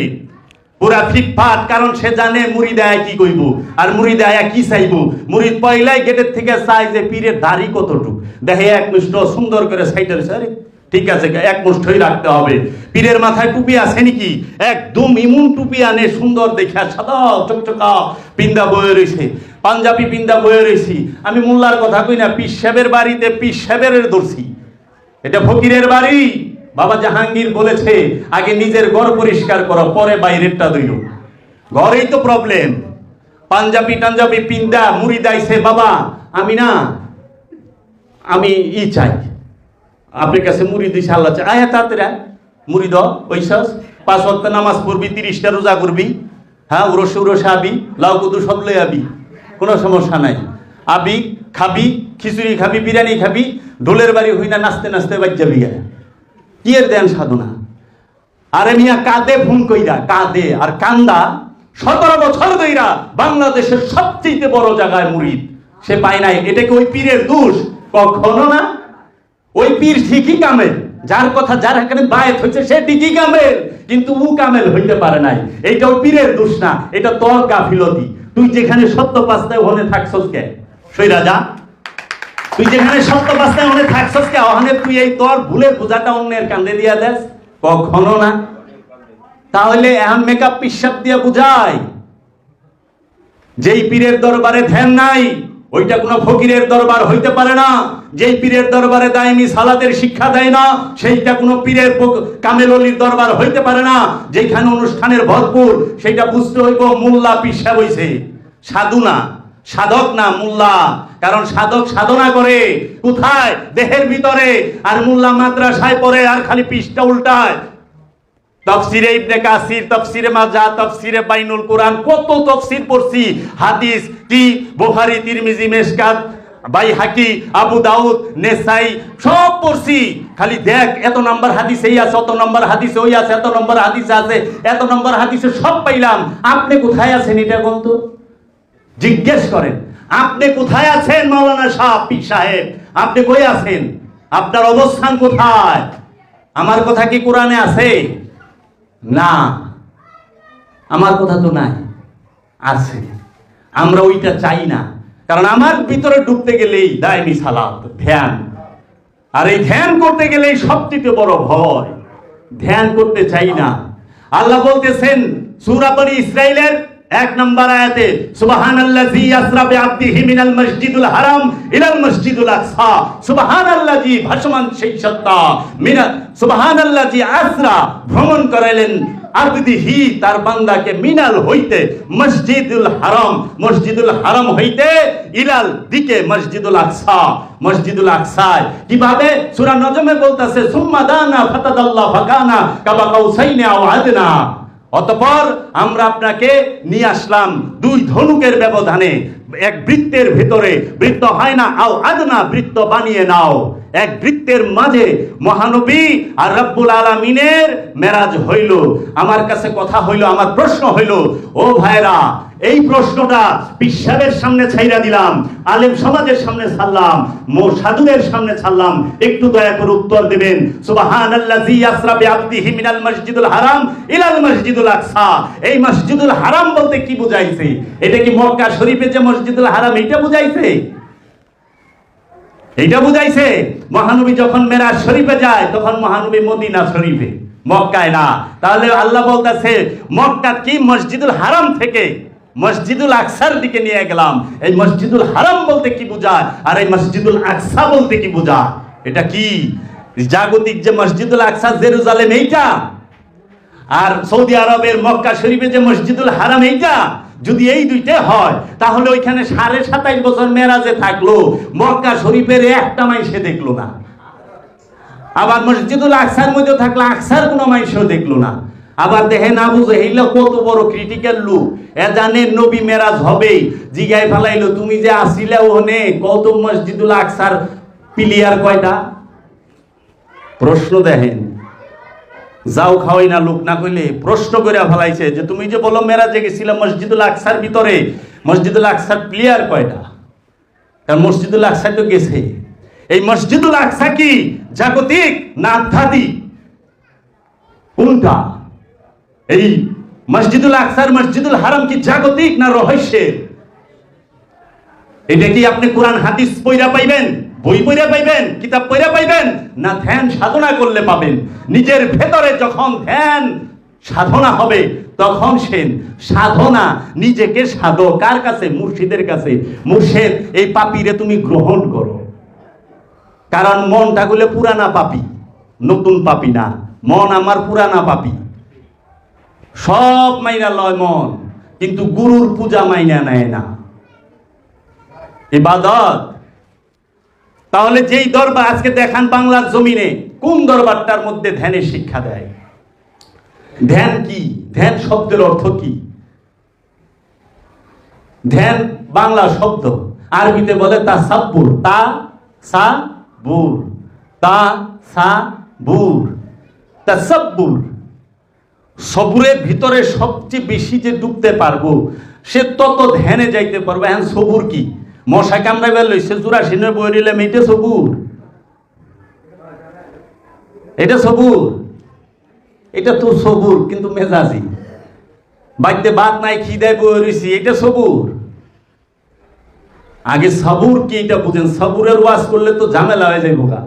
পুরা ফিটফাট, কারণ সে জানে মুরিদ আয়া কি কইব আর মুরিদ আয়া কি চাইব। মুরিদ পয়লাই গেটের থেকে চাই যে পীরের দাড়ি কতটুক, দেখে এক মুষ্ট সুন্দর করে সাইডে রয়েছে, আরে ঠিক আছে এক মুষ্টই রাখতে হবে। পীরের মাথায় টুপি আছে নাকি? একদম ইমুন টুপি আনে সুন্দর দেখা, সাদা চকচকা পিন্দা বয়ে রয়েছে, পাঞ্জাবি পিন্দা বয়ে রয়েছি। আমি মোল্লার কথা কই না, পীর সাহেবের বাড়িতে পীর সাহেবের ধরছি, এটা ফকিরের বাড়ি। বাবা জাহাঙ্গীর বলেছে আগে নিজের ঘর পরিষ্কার করো, পরে বাইরেরটা দইল। ঘরেই তো প্রবলেম। পাঞ্জাবি টাঞ্জাবি পিন্দা মুরিদ আইছে, বাবা আমি চাই আপনার কাছে মুরিদ দিছে, আল্লাহ চাই আয়া তাড়াতাড়ি মুরিদ ওইসব 5 ওয়াক্ত নামাজ পড়বি, 30টা রোজা করবি, হ্যাঁ উরসে আবি, লাউ কদু সব লই আবি, কোনো সমস্যা নাই। আবি খাবি, খিচুড়ি খাবি, বিরিয়ানি খাবি, ঢোলের বাড়ি হই না নাচতে নাচতে বাজ যাবি। কি এর দেন সাধনা? আরে মিয়া কাঁদে ফোন কইরা, কাঁদে আর কান্দা 17 বছর ধইরা বাংলাদেশের সবচেয়ে বড় জায়গায় মুরিদ সে পায় নাই। এটা কি ওই পীরের দোষ? কখনো না। ওই পীর ঠিকই কামেল, যার কথা যার এখানে বায়াত হয়েছে সে ঠিকই কামেল, কিন্তু ও কামেল হইতে পারে নাই। এইটা ওই পীরের দোষ না, এটা তোর গাফিলতি। তুই যেখানে সত্য পাস্তায় ওখানে থাকছস কে সইরা যা, তুই যেখানে সত্য পাস্তায় ওখানে থাকছস কে, ওখানে তুই এই তোর ভুলের বোঝাটা অন্যের কান্দে দিয়া দেস? কখনো না। তাহলে এখন মেকআপ পিসাব দিয়া বুঝায় যেই পীরের দরবারে ধ্যান নাই ওইটা কোনো ফকিরের দরবার হইতে পারে না। যেই পীরের দরবারে দাইমি সালাতের শিক্ষা দেয় না সেইটা কোনো পীরের কামেল ওলির দরবার হইতে পারে না। যেখানে অনুষ্ঠানের ভরপুর সেইটা বুঝতে হইব মোল্লা পিসাব হইছে, সাধু না, সাধক না, মোল্লা। কারণ সাধক সাধনা করে কোথায়? দেহের ভিতরে। আর মোল্লা মাদ্রাসায় পড়ে আর খালি পৃষ্ঠা উল্টায়। তাফসিরে ইবনে কাসির, তাফসিরে মাজা, তাফসিরে বাইনুল কুরআন, কত তাফসির পড়ছি। হাদিস কি বুখারী, তিরমিজি, মেশকাত, বাইহাকি, আবু দাউদ, নেসাই সব পড়ছি। খালি দেখ এত নাম্বার হাদিস এই আছে, অত নাম্বার হাদিস ওই আছে, এত নম্বর হাদিস আছে, এত নম্বর হাদিসে সব পাইলাম। আপনি কোথায় আছেন এটা বলতো? জিজ্ঞেস করেন আপনি কোথায় আছেন? মাওলানা সাহেব, পীর সাহেব আপনি কই আছেন? আপনার অবস্থান কোথায়? আমার কথা কি কোরআনে আছে? না, আমার কথা তো নাই। আছে, আমরা ওইটা চাই না। কারণ আমার ভিতরে ঢুকতে গেলেই দায়মি সালাত, ধ্যান, আর এই ধ্যান করতে গেলেই সবচেয়ে বড় ভয়। ধ্যান করতে চাই না। আল্লাহ বলতেছেন সূরা বনী ইসরাইলের এক নম্বর আয়াতে সুবহানাল্লাযী আসরা বিআবদিহি মিনাল মসজিদুল হারাম ইলাল মসজিদুল আকসা, সুবহানাল্লাযী ভাসমান সেই সত্তা, সুবহানাল্লাযী আসরা ভ্রমণ করাইলেন আবদিহি তার বান্দাকে মিনাল হইতে মসজিদুল হারাম হইতে ইলাল দিকে মসজিদুল আকসা, মসজিদুল আকসায়। কিভাবে? সূরা নজমে বলতাছে সুম্মা দানা ফাতাদাল্লাহ ফাকানা কাবা কাউসাইনি আও আদনা। অতঃপর আমরা আপনাকে নিয়ে আসলাম দুই ধনুকের ব্যবধানে, এক বৃত্তের ভিতরে, বৃত্ত হয় না, আও আদনা বৃত্ত বানিয়ে নাও। এক বৃত্তের মাঝে মহানবী আর রব্বুল আলামিনের মেরাজ হইল। আমার কাছে কথা হইল, আমার প্রশ্ন হইল, ও ভাইরা, এই প্রশ্নটা বিশ্বের সামনে ছাইরা দিলাম, আলেম সমাজের সামনে ছাড়লাম, সাধুদের সামনে ছাড়লাম, একটু দয়া করে উত্তর দেবেন। সুবহানাল্লাযী আসরা বিআবদিহি মিনাল মসজিদুল হারাম ইলাল মসজিদুল আকসা, এই মসজিদুল হারাম বলতে কি বুঝাইছে? এটা কি মক্কা শরীফে যে মসজিদুল হারাম এটা বুঝাইছে? এইটা বুঝাইছে? মহানবী যখন মেরাজ শরীফে যায় তখন মহানবী মদিনা শরীফে, মক্কায় না। তাহলে আল্লাহ বলতেছে মক্কা কি মসজিদুল হারাম থেকে মসজিদুল আকসার দিকে নিয়ে গেলাম। এই মসজিদুল হারাম বলতে কি বোঝায় আর এই মসজিদুল আকসা বলতে কি বোঝায়? এটা কি জাগতিক যে মসজিদুল আকসা জেরুজালেম এইটা, আর সৌদি আরবের মক্কা শরীফে যে মসজিদুল হারাম এইটা? যদি এই দুইটা হয় তাহলে ওইখানে 27.5 বছর মেরাজে থাকলো, মক্কা শরীফের একটা মাইসে দেখলো না। আবার মসজিদুল আকসার মধ্যে থাকলো, আকসার কোনো মাইসও দেখলো না। আবার দেখেন আবু জাহেল কত বড় ক্রিটিক্যাল লোক, এ জানে নবী মেরাজ হবে, জিগায় ফেলাইলো তুমি যে আসিলে ওখানে কত মসজিদুল আকসার পিলিয়ার কয়টা? প্রশ্ন দেখেন, যাও খাওয়াই না লোক না কইলে প্রশ্ন করে ফেলাইছে যে তুমি যে বলো মেরাজে গেছিলাম মসজিদুল আকসার ভিতরে, মসজিদুল আকসার প্লেয়ার কয়টা? কারণ মসজিদুল আকসা তো গেছে। এই মসজিদুল আকসা কি জাগতিক না আধ্যাত্মিক? কোনটা? এই মসজিদুল আকসার মসজিদুল হারাম কি জাগতিক না রহস্যের? এটা কি আপনি কোরআন হাদিস পড়া পাইবেন, বই পড়া পাইবেন, কিতাব পড়া পাইবেন, না ধ্যান সাধনা করলে পাবেন? নিজের ভেতরে যখন ধ্যান সাধনা হবে তখন সে সাধনা নিজেকে সাধো কার কাছে? মুর্শিদের কাছে। মুর্শিদ এই পাপীরে তুমি গ্রহণ করো, কারণ মনটা গুলো পুরানা পাপী, নতুন পাপী না। মন আমার পুরানা পাপী, সব মাইনা লয় মন, কিন্তু গুরুর পূজা মাইনা নেয় না, ইবাদত। তাহলে যেই দরবার আজকে দেখান বাংলার জমিনে, কোন দরবারটার মধ্যে ধ্যানের শিক্ষা দেয়? ধ্যান কি? ধ্যান শব্দের অর্থ কি? ধ্যান বাংলা শব্দ, আরবিতে বলে তাসাব্বুর, তা সা বুর, তা সা বুর, তাসাব্বুর। সবুরের ভিতরে সবচেয়ে বেশি যে ডুবতে পারবো সে তত ধ্যানে যাইতে পারবে। এখন সবুর কি? মশা কামড়াইবার লইছে 84 বই নিলাম, এটা সবুর? এটা সবুর? এটা তো সবুর কিন্তু মেজাজি, বাড়িতে ভাত নাই খিদায় বই রইছি, এটা সবুর? আগে সবুর কি এটা বুঝেন। সবুরের ওয়াজ করলে তো ঝামেলা হয়ে যায় বোকা।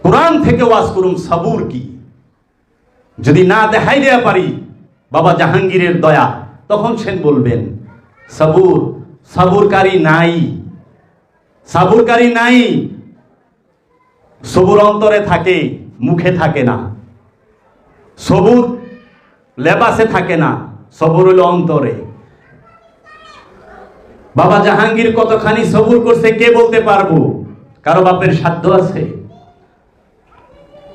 কোরআন থেকে ওয়াজ করুন সবুর কি। যদি না দেখাই দেয়া পারি বাবা জাহাঙ্গীরের দয়া, তখন সে বলবেন সবুর। সবুরকারী নাই, সবুরকারী নাই। সবুর অন্তরে থাকে, মুখে থাকে না। সবুর লেবাসে থাকে না, সবুর হলো অন্তরে। বাবা জাহাঙ্গীর কতখানি সবুর করছে কে বলতে পারবো? কারো বাপের সাধ্য আছে?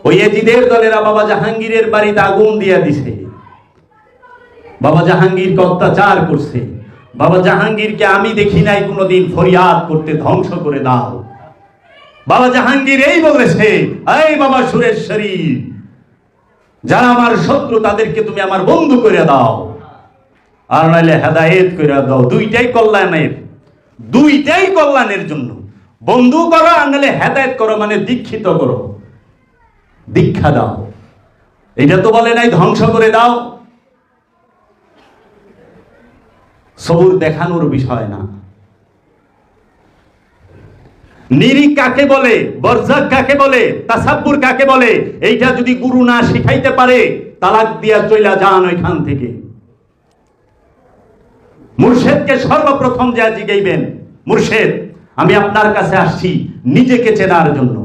ওই এজিদের দলেরা বাবা জাহাঙ্গীরের বাড়িতে আগুন দিয়া দিছে, বাবা জাহাঙ্গীরকে অত্যাচার করছে। বাবা জাহাঙ্গীরকে আমি দেখি নাই কোনোদিন ফরিয়াদ করতে ধ্বংস করে দাও। বাবা জাহাঙ্গীর এই বলেছে, এই বাবা সুরেশ্বরী, যারা আমার শত্রু তাদেরকে তুমি আমার বন্ধু করে দাও, আর নাইলে হেদায়েত করে দাও। দুইটাই কল্যাণের, দুইটাই কল্যাণের জন্য। বন্ধু করো আর নাইলে হেদায়েত করো, মানে দীক্ষিত করো, দীক্ষা দাও। এটা তো বলে নাই ধ্বংস করে দাও। সবুর দেখানোর বিষয় না। নিরিক কাকে বলে, বরজাক কাকে বলে, তাসাব্বুর কাকে বলে, এইটা যদি গুরু না শিখাইতে পারে তালাক দিয়া চইলা যান ওইখান থেকে। মুর্শেদকে সর্বপ্রথম যা জিগাইবেন, মুর্শেদ আমি আপনার কাছে আসছি নিজেকে চেনার জন্য,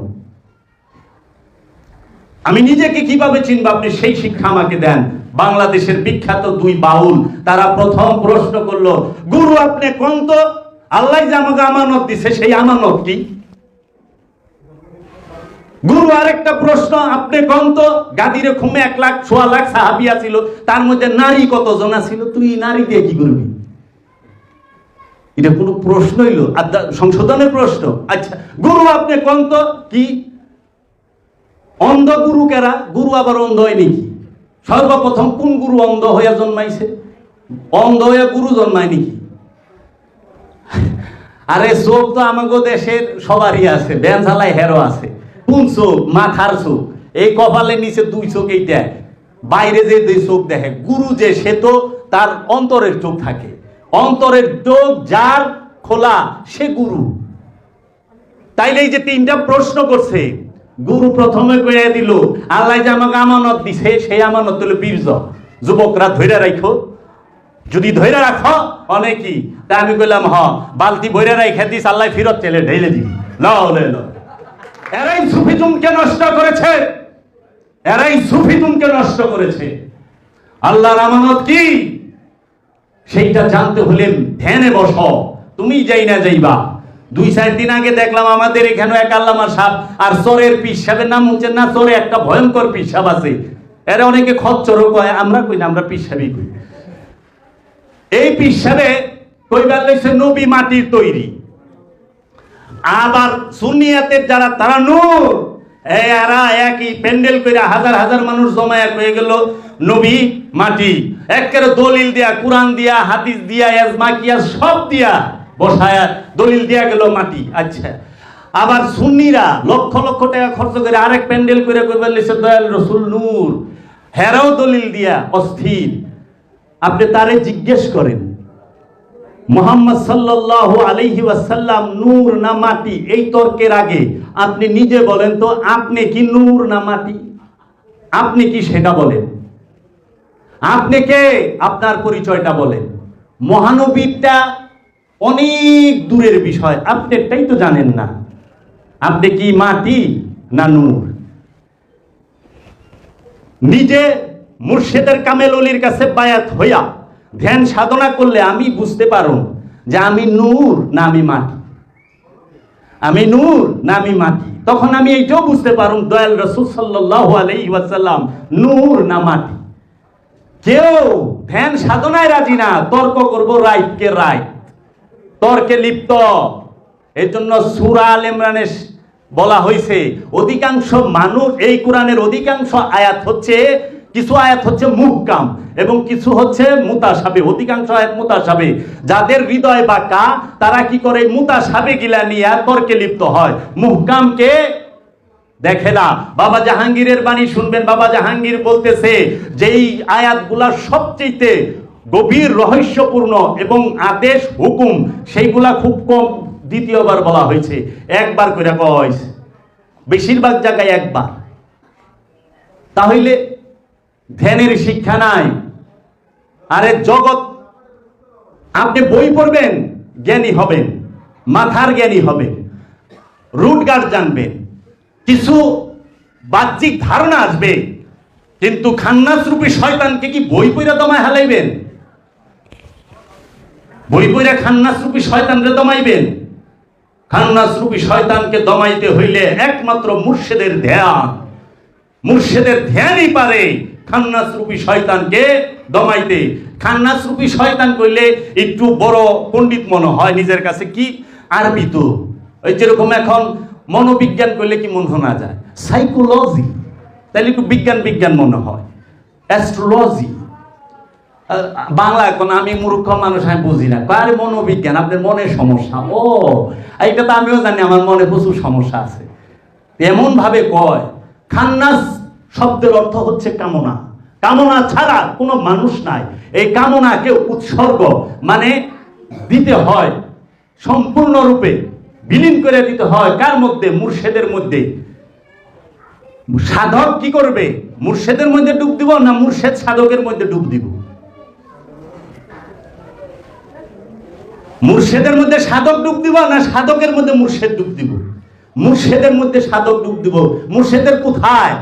আমি নিজেকে কিভাবে চিনব, আপনি সেই শিক্ষা আমাকে দেন। বাংলাদেশের বিখ্যাত দুই বাউল, তারা প্রথম প্রশ্ন করলো, গুরু আপনি কোন তো আল্লাহ যে আমাকে আমানত দিছে সেই আমানত কি? গুরু আরেকটা প্রশ্ন, আপনি কোন তো গাদিরে খুমে 1 লাখ 1.25 লাখ সাহাবিয়া ছিল, তার মধ্যে নারী কতজন ছিল, তুই নারী দিয়ে কি করবি? এটা কোনো প্রশ্ন হইল? সংশোধনের প্রশ্ন। আচ্ছা গুরু আপনি কোন তো কি অন্ধ গুরু কেরা? গুরু আবার অন্ধ হয় নাকি? সর্বপ্রথম কোন গুরু অন্ধ হইয়া জন্মাইছে? অন্ধ হইয়া গুরু জন্মায় নাকি? আরে চোখ তো আমাগো দেশের সবারই আছে, বেঞ্জালাই হেরো আছে। কোন চোখ? মাথার চোখ, এই কপালের নিচে 2 চোখ, এইটা বাইরে যে 2 চোখ দেখে। গুরু যে, সে তো তার অন্তরের চোখ থাকে, অন্তরের চোখ যার খোলা সে গুরু। তাইলে এই যে 3টা প্রশ্ন করছে, গুরু প্রথমে কইয়া দিল আল্লাহ যে আমাকে আমানত দিছে সেই আমানত হলো বীর্য। যুবকরা ধৈর্য রাখো, যদি ধৈর্য রাখো অনেকই। তা আমি কইলাম বালতি ভৈরা রাখা দিস, আল্লাহ ফিরত চেলে ঢেলে দিবি। এরাই সুফিজমকে নষ্ট করেছে, এরাই সুফিজমকে নষ্ট করেছে। আল্লাহর আমানত কি সেইটা জানতে হলে ধ্যানে বসো, তুমি যাই না যাইবা। 2-4 দিন আগে দেখলাম আমাদের এখানে এক আল্লামা সাহেব আর চোরের পীর সাহেবের নাম হচ্ছে না, চোরে একটা ভয়ঙ্কর পীর সাহেব আছে, এরা অনেকে খচ্চরও কয়, আমরা কই না, আমরা পীর সাহেবই কই। এই পীর সাহেবে কইবার লইছে নবী মাটির তৈরি, আবার সুন্নিয়াতের যারা তারা নূর। এরা একই প্যান্ডেল করে হাজার হাজার মানুষ জমায়েত হয়ে গেল, নবী মাটি, একেবারে দলিল দিয়া, কোরআন দিয়া, হাদিস দিয়া, এজমা কিয়াস সব দিয়া বসায়া দলিল দিয়া গেল মাটি। আচ্ছা আবার সুন্নিরা লক্ষ লক্ষ টাকা খরচ করে আরেক প্যান্ডেল করে কইবার লইছে দয়াল রসুল নূর, হেরাও দলিল দিয়া অস্থির। আপনি তারে জিজ্ঞেস করেন মুহাম্মদ সাল্লাল্লাহু আলাইহি ওয়াসাল্লাম নূর না মাটি? এই তর্কের আগে আপনি নিজে বলেন তো, আপনি কি নূর না মাটি? আপনি কি সেটা বলেন। আপনি কে? আপনার পরিচয়টা বলেন। মহানবীটা অনেক দূরের বিষয়, আপনি এটাই তো জানেন না। আপনি কি মাটি না নূর? নিজে মুর্শিদের কামেল অলির কাছে বায়াত হইয়া ধ্যান সাধনা করলে আমি বুঝতে পারুন যে আমি নূর না আমি মাটি, আমি নূর না আমি মাটি। তখন আমি এইটাও বুঝতে পারুন দয়াল রাসূল সাল্লাল্লাহু আলাইহি ওয়াসাল্লাম নূর না মাটি। কেউ ধ্যান সাধনায় রাজি না, তর্ক করবো রাইটকে রাইট, তর্কে লিপ্ত। এই জন্য সূরা আল ইমরানে বলা হয়েছে অধিকাংশ মানুষ, এই কোরআনের অধিকাংশ আয়াত হচ্ছে, কিছু আয়াত হচ্ছে মুহকাম এবং কিছু হচ্ছে মুতাশাবিহ। অধিকাংশ আয়াত মুতাশাবিহ। যাদের হৃদয় বাঁকা তারা কি করে মুতাশাবিহ গিলা নিয়ে তর্কে লিপ্ত হয়, মুহকামকে দেখে না। বাবা জাহাঙ্গীরের বাণী শুনবেন, বাবা জাহাঙ্গীর বলতেছে যে এই আয়াতগুলা সবচেয়ে গভীর রহস্যপূর্ণ এবং আদেশ হুকুম সেইগুলা খুব কম দ্বিতীয়বার বলা হয়েছে, একবার করে কয়, বেশিরভাগ জায়গায় একবার। তাহলে ধ্যানের শিক্ষা নাই। আরে জগৎ, আপনি বই পড়বেন জ্ঞানী হবেন, মাথার জ্ঞানী হবেন, রুটগার্ড জানবেন, কিছু বাহ্যিক ধারণা আসবে, কিন্তু খান্নাস রূপী শয়তানকে কি বই পড়া দমায় হালাইবেন? বই পড়া খান্নাস রূপী শয়তানকে দমাইবেন? খান্নাস রূপী শয়তানকে দমাইতে হইলে একমাত্র মুর্শিদের ধ্যান, মুর্শিদের ধ্যানই পারে খান্নাস রূপী শয়তানকে দমাইতে। খান্নাস রূপী শয়তান কইলে একটু বড় পণ্ডিত মনে হয় নিজের কাছে, কি আরবি তো, ওই যেরকম এখন মনোবিজ্ঞান করলে কি মনে শোনা যায়, সাইকোলজি, তাহলে একটু বিজ্ঞান বিজ্ঞান মনে হয়, অ্যাস্ট্রোলজি। বাংলা এখন আমি মূর্খ মানুষ, আমি বুঝি না, আরে মনোবিজ্ঞান, আপনার মনের সমস্যা। ও এইটা তো আমিও জানি, আমার মনে প্রচুর সমস্যা আছে, এমন ভাবে কয়। খান্নাস শব্দের অর্থ হচ্ছে কামনা, কামনা ছাড়া কোনো মানুষ নাই। এই কামনাকে উৎসর্গ মানে দিতে হয়, সম্পূর্ণরূপে বিলীন করে দিতে হয় কার মধ্যে? মুর্শিদের মধ্যে। সাধক কি করবে? মুর্শিদের মধ্যে ডুব দিব না মুর্শিদ সাধকের মধ্যে ডুব দিব? মুর্শেদের মধ্যে সাধক ডুব দিব না সাধকের মধ্যে মুর্শেদ ডুব দিব? মুর্শেদের মধ্যে সাধক ডুব দিব। মুর্শেদের কোথায়?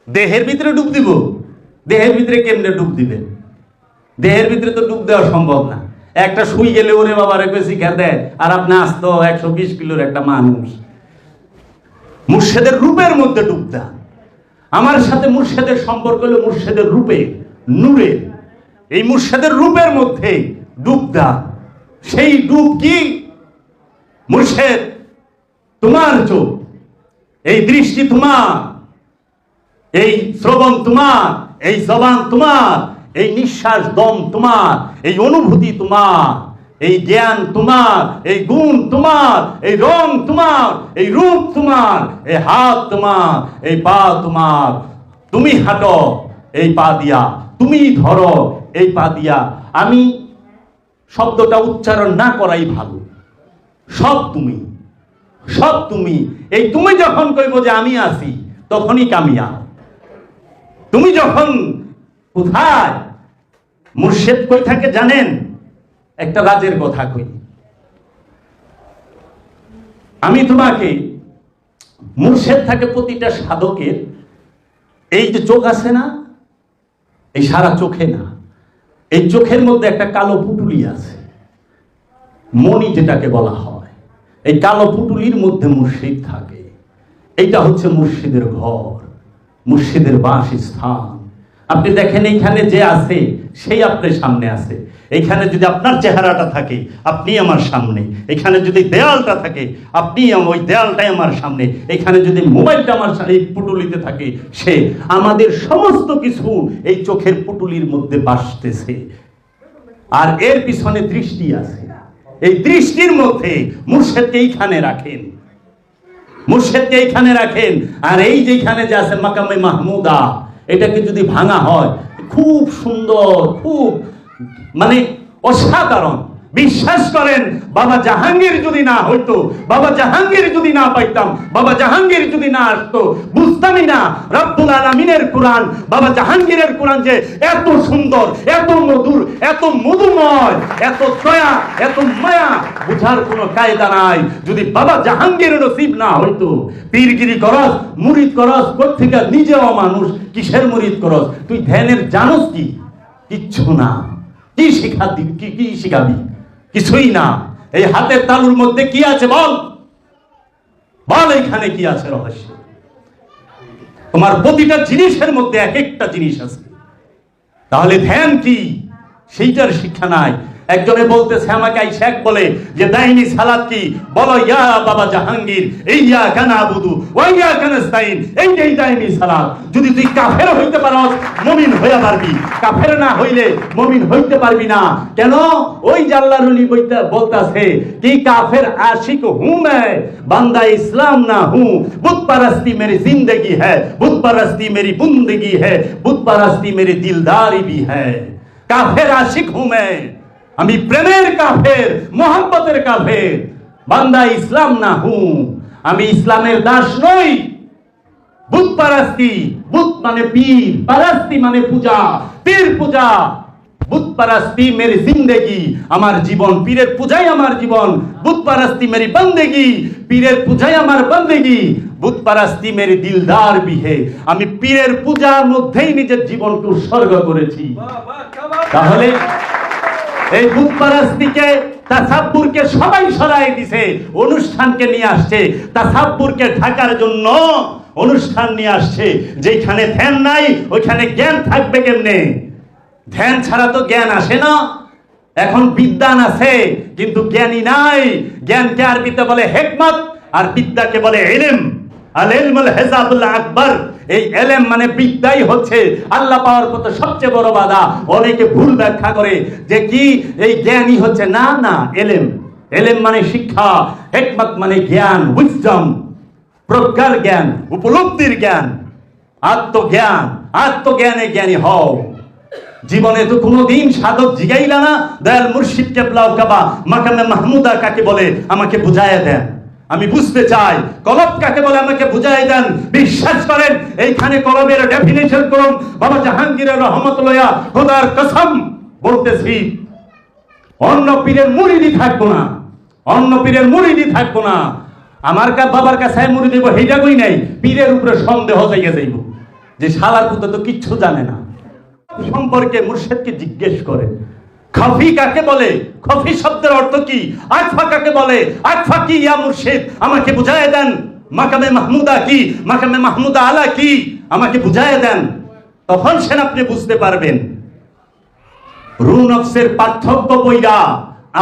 দেহের ভিতরে ডুব দিব? দেহের ভিতরে কেমনে ডুব দিবেন? দেহের ভিতরে তো ডুব দেওয়া সম্ভব না। একটা শুই গেলে ওরে বাবা রেখে শিখা দেয়, আর আপনি আসত 120 কিলোর একটা মানুষ। মুর্শেদের রূপের মধ্যে ডুব দেন। আমার সাথে মুর্শেদের সম্পর্ক হলো মুর্শেদের রূপে, নূরে। এই মুর্শেদের রূপের মধ্যে ডুব দেন। সেই ডুব কি? মুর্শেদ তোমার চোখ, এই দৃষ্টি তোমার, এই শ্রবণ তোমার, এই জবান তোমার, এই নিঃশ্বাস দম তোমার, এই অনুভূতি তোমার, এই জ্ঞান তোমার, এই গুণ তোমার, এই রং তোমার, এই রূপ তোমার, এই হাত তোমার, এই পা তোমার। তুমি হাঁটো এই পা দিয়া, তুমি ধরো এই পা দিয়া। আমি শব্দটা উচ্চারণ না করাই ভালো। সব তুমি, সব তুমি। এই তুমি যখন কইব যে আমি আছি, তখনই কামিয়াব। তুমি যখন কোথায়? মুর্শেদ কই থাকে জানেন? একটা রাজের কথা কই। আমি তোমাকে, মুর্শেদ থাকে প্রতিটা সাধকের। এই যে চোখ আছে না, এই সারা চোখে না, এই চোখের মধ্যে একটা কালো পুটুলি আছে, মণি যেটাকে বলা হয়। এই কালো পুটুলির মধ্যে মুর্শিদ থাকে। এইটা হচ্ছে মুর্শিদের ঘর, মুর্শিদের বাসস্থান। আপনি দেখেন এইখানে যে আছে সেই আপনার সামনে আছে। এখানে যদি আপনার চেহারাটা থাকে, আপনি আমার সামনে। এখানে যদি দেয়ালটা থাকে, আপনি ওই দেয়ালটাই আমার সামনে। এখানে যদি মোবাইলটা আমার এই পুটুলিতে থাকে, সে আমাদের সমস্ত কিছু এই চোখের পুটুলির মধ্যে বাসতেছে। আর এর পিছনে দৃষ্টি আছে। এই দৃষ্টির মধ্যে মুর্শিদকে এইখানে রাখেন, মুর্শিদকে এইখানে রাখেন। আর এই যেখানে যে আছে মাকামে মাহমুদা, এটাকে যদি ভাঙা হয়, খুব সুন্দর, খুব মানে অসাধারণ। বিশ্বাস করেন, বাবা জাহাঙ্গীর যদি না হইতো, বাবা জাহাঙ্গীর যদি না পাইতাম, বাবা জাহাঙ্গীর যদি না আসতো, বুঝতামই না রব্বুল আলামিনের কোরআন, বাবা জাহাঙ্গীরের কোরআন যে এত সুন্দর, এত মধুর, এত মধুময়, এত দয়া, এত মায়া, বুঝার কোনো কায়দা নাই। যদি বাবা জাহাঙ্গীর নসিব না হইতো। পীরগিরি করস, মুরিদ করস, কোত্থেকে নিজেও মানুষ, কিসের মুরিদ করস? তুই ধ্যানের জানোস কি? কিচ্ছু না। কি শিখাবি? কি শিখাবি? কিছুই না। এই হাতের তালুর মধ্যে কি আছে বল? বল এখানে কি আছে রহস্য? তোমার প্রতিটা জিনিসের মধ্যে এক একটা জিনিস আছে। তাহলে ধ্যান কি? সেইটার শিক্ষা নাই। একজনে বলতেছে আমাকে, এই শেখ বলে যে দাইনি সালাত কি? বলো ইয়া বাবা জাহাঙ্গীর, ইয়া কানা বুদু ওয়া ইয়া কানাস্তাইন, এইটাই দাইনি সালাত। যদি তুই কাফের হইতে পারস, মুমিন হইয়া পারবি। কাফের না হইলে মুমিন হইতে পারবি না। কেন? ওই যে আল্লাহর ওলি বলতাছে কি, কাফের আশিক হুঁ मैं, বান্দা ইসলাম না হুঁ। বুত परस्ती मेरी जिंदगी है, बुत परस्ती मेरी बुंदगी है, बुत परस्ती मेरी दिलदारी भी है। কাফের আশিক হুঁ मैं, আমি প্রেমের কাফের, মোহাম্মতের কাফের। বান্দা ইসলাম না হুঁ, আমি ইসলামের দাস নই। বুত পারাস্তি, বুত মানে পীর, পারাস্তি মানে পূজা, পীর পূজা। বুত পারাস্তি মেরি জিন্দেগি, আমার জীবন পীরের পূজাই আমার জীবন। বুত পারাস্তি মেরি বন্দেগি, পীরের পূজাই আমার বন্দেগি। বুত পারাস্তি মেরি দিলদার ভি হে, আমি পীরের পূজার মধ্যেই নিজের জীবনকে উৎসর্গ করেছি। তাহলে এই বুত পারাস্তিকে, তাসাব্বুরকে সবাই সরাই দিছে, অনুষ্ঠানকে নিয়ে আসছে। তাসাব্বুরকে ঢাকার জন্য অনুষ্ঠান নিয়ে আসছে। যেখানে ধ্যান নাই, ওইখানে জ্ঞান থাকবে কেমনে? ধ্যান ছাড়া তো জ্ঞান আসে না। এখন বিদ্যান আছে কিন্তু জ্ঞানী নাই। জ্ঞানকে আরবিতে বলে হেকমত, আর বিদ্যাকে বলে ইলম। আল ইলমুল হিসাবুল আকবার। এই এলেম মানে বিদ্যাই হচ্ছে আল্লাহ পাওয়ার পথ সবচেয়ে বড় বাধা। অনেকে ভুল ব্যাখ্যা করে যে কি এই জ্ঞানই হচ্ছে, না না, এলেম। এলেম মানে শিক্ষা, হিকমত মানে জ্ঞান, উইজডম, প্রজ্ঞার জ্ঞান, উপলব্ধির জ্ঞান, আত্মজ্ঞান। আত্মজ্ঞানে জ্ঞানী হও। জীবনে তো কোনোদিন সাধক জিগাইলা না, দয়াল মুর্শিদ কেবলাও কাবা মাকামে মাহমুদা কাকে বলে আমাকে বুঝাইয়া দেন, আমি বুঝতে চাই। কলব কাকে বলে আমাকে বুঝাই দেন। বিশ্বাস করেন, এইখানে কলবের ডেফিনেশন করুন। বাবা জাহাঙ্গীরের রহমতুল্লাহ, খোদার কসম বলতেছি, অন্য পীরের মুরিদি থাকবো না, অন্য পীরের মুরিদি থাকবো না। আমার বাবার কাছে মুড়ি দেবো সেইটা কই নাই, পীরের উপরে সন্দেহ জায়গা যাইব যে শালার পুতো তো কিচ্ছু জানে না। সম্পর্কে মুর্শিদকে জিজ্ঞেস করে খফি কাকে বলে, খফি শব্দের অর্থ কি, আকফা কাকে বলে, আকফা কি ইয়া মুর্শিদ আমাকে বুঝায় দেন, মাকামে মাহমুদা কি, মাকামে মাহমুদা আলা কি আমাকে বুঝায় দেন। তখন সেন আপনি বুঝতে পারবেন। রু নফসের পার্থক্য বইরা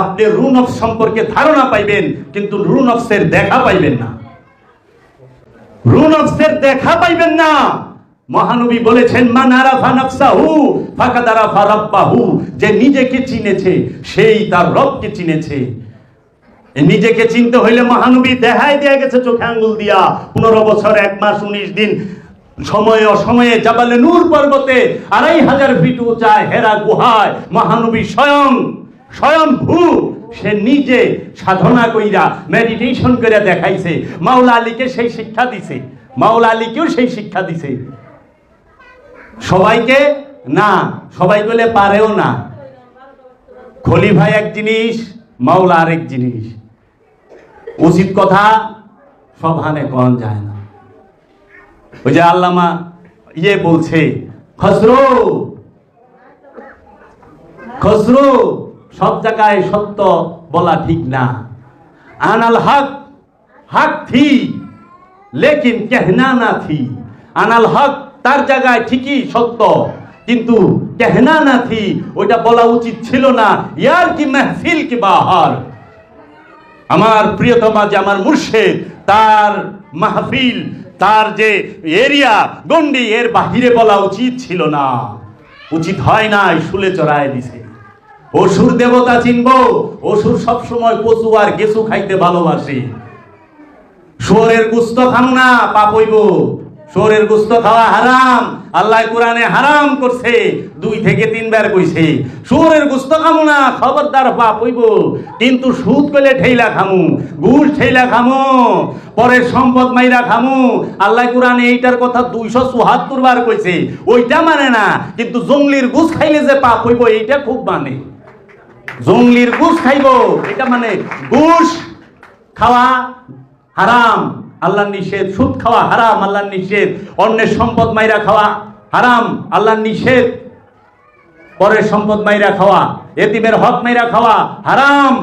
আপনি রু নফস সম্পর্কে ধারণা পাইবেন, কিন্তু রু নফসের দেখা পাইবেন না, রু নফসের দেখা পাইবেন না। মহানবী বলেছেন মান আরাফা নাফসাহু ফাকাদ আরাফা রাব্বাহু, যে নিজেকে চিনেছে সেই তার রবকে চিনেছে। নিজেকে চিনতে হইলে মহানবী দেখায় দিয়ে গেছে চোখে আঙ্গুল দিয়া 15 বছর 1 মাস 19 দিন সময়ে অসময়ে জাবালে নূর পর্বতে 2500 ফিট উঁচায় হেরা গুহায় মহানবী স্বয়ংভূ সে নিজে সাধনা কইরা মেডিটেশন করে দেখাইছে। মাওলা আলীকে সেই শিক্ষা দিছে, মাওলা আলীকেও সেই শিক্ষা দিছে। সবাইকে না, সবাই বলে পারেও না। খলিফা এক জিনিস, মাওলা আরেক জিনিস। উচিত কথা সব হানে কন যায় না। ওই যে আল্লামা বলছে খসরু সব জায়গায় সত্য বলা ঠিক না। আনাল হক হক থি লেকিন কেহনা না থি। আনাল হক তার জায়গায় ঠিকই সত্য, কিন্তু কেহনা না থি ওইটা বলা উচিত ছিল না। ইয়ার কি মাহফিল কি বাহার, আমার প্রিয়তমা যে আমার মুর্শিদ তার মাহফিল, তার যে এরিয়া গন্ডি এর বাহিরে বলা উচিত ছিল না, উচিত হয় নাই, শুলে চড়ায় দিছে। অসুর দেবতা চিনবো, অসুর সবসময় কচু আর গেছু খাইতে ভালোবাসে। শুয়োরের গোশত খাম না, পাপ হইব। শুয়োরের গোশত খাওয়া হারাম, আল্লাহ কোরআনে হারাম করছে, 2 থেকে 3 বার কইছে। শুয়োরের গোশত খামু না, খবরদার পাপ হইব। কিন্তু সুদ কইলে ঠেইলা খামু, ঘুষ ঠেইলা খামু, পরের সম্পদ মাইরা খামু। আল্লাহ কোরআনে এইটার কথা 274 বার কইছে, ওইটা মানে না। কিন্তু জঙ্গলির ঘুষ খাইলে যে পাপ হইব এইটা খুব মানে। জঙ্গলির ঘুষ খাইব এটা মানে ঘুষ খাওয়া হারাম, আল্লাহর নিষেধ। সুদ খাওয়া হারাম, আল্লাহর নিষেধ। অন্যের সম্পদ মাইরা খাওয়া হারাম, আল্লাহর নিষেধ। পরের সম্পদ মাইরা খাওয়া, এতিমের হক মাইরা খাওয়া হারাম।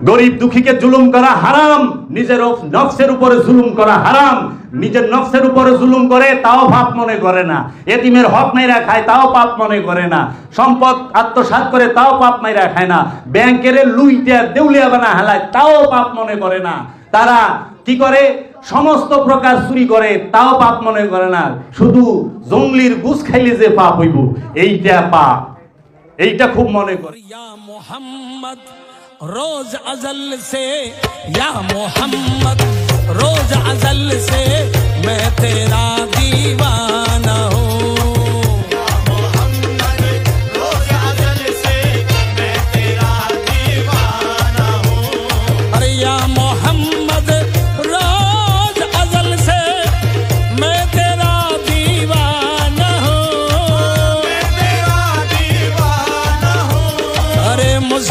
গরিব দুঃখীকে জুলুম করা হারাম, নিজের নফসের উপরে জুলুম করা হারাম। নিজের নফসের উপরে জুলুম করে তাও পাপ মনে করে না। এতিমের হক মাইরা খায় তাও পাপ মনে করে না। সম্পদ আত্মসাৎ করে তাও পাপ মাইরা খায় না। ব্যাংকের লুইটা দেউলিয়া বানা হালায় তাও পাপ মনে করে না। তারা কি করে, সমস্ত প্রকার চুরি করে তাও পাপ মনে করে না। শুধু জঙ্গলির ঘুষ খাইলে যে পাপ হইব এইটা পাপ, এইটা খুব মনে করে। ইয়া মুহাম্মদ रोज अजल से, या मोहम्मद रोज अजल से मैं तेरा दीवाना हूँ। रोज अजल से मैं तेरा दीवाना हूँ। अरे या मोहम्मद रोज अजल से मैं तेरा दीवाना हूँ। मैं तेरा दीवाना हूँ। अरे मुझ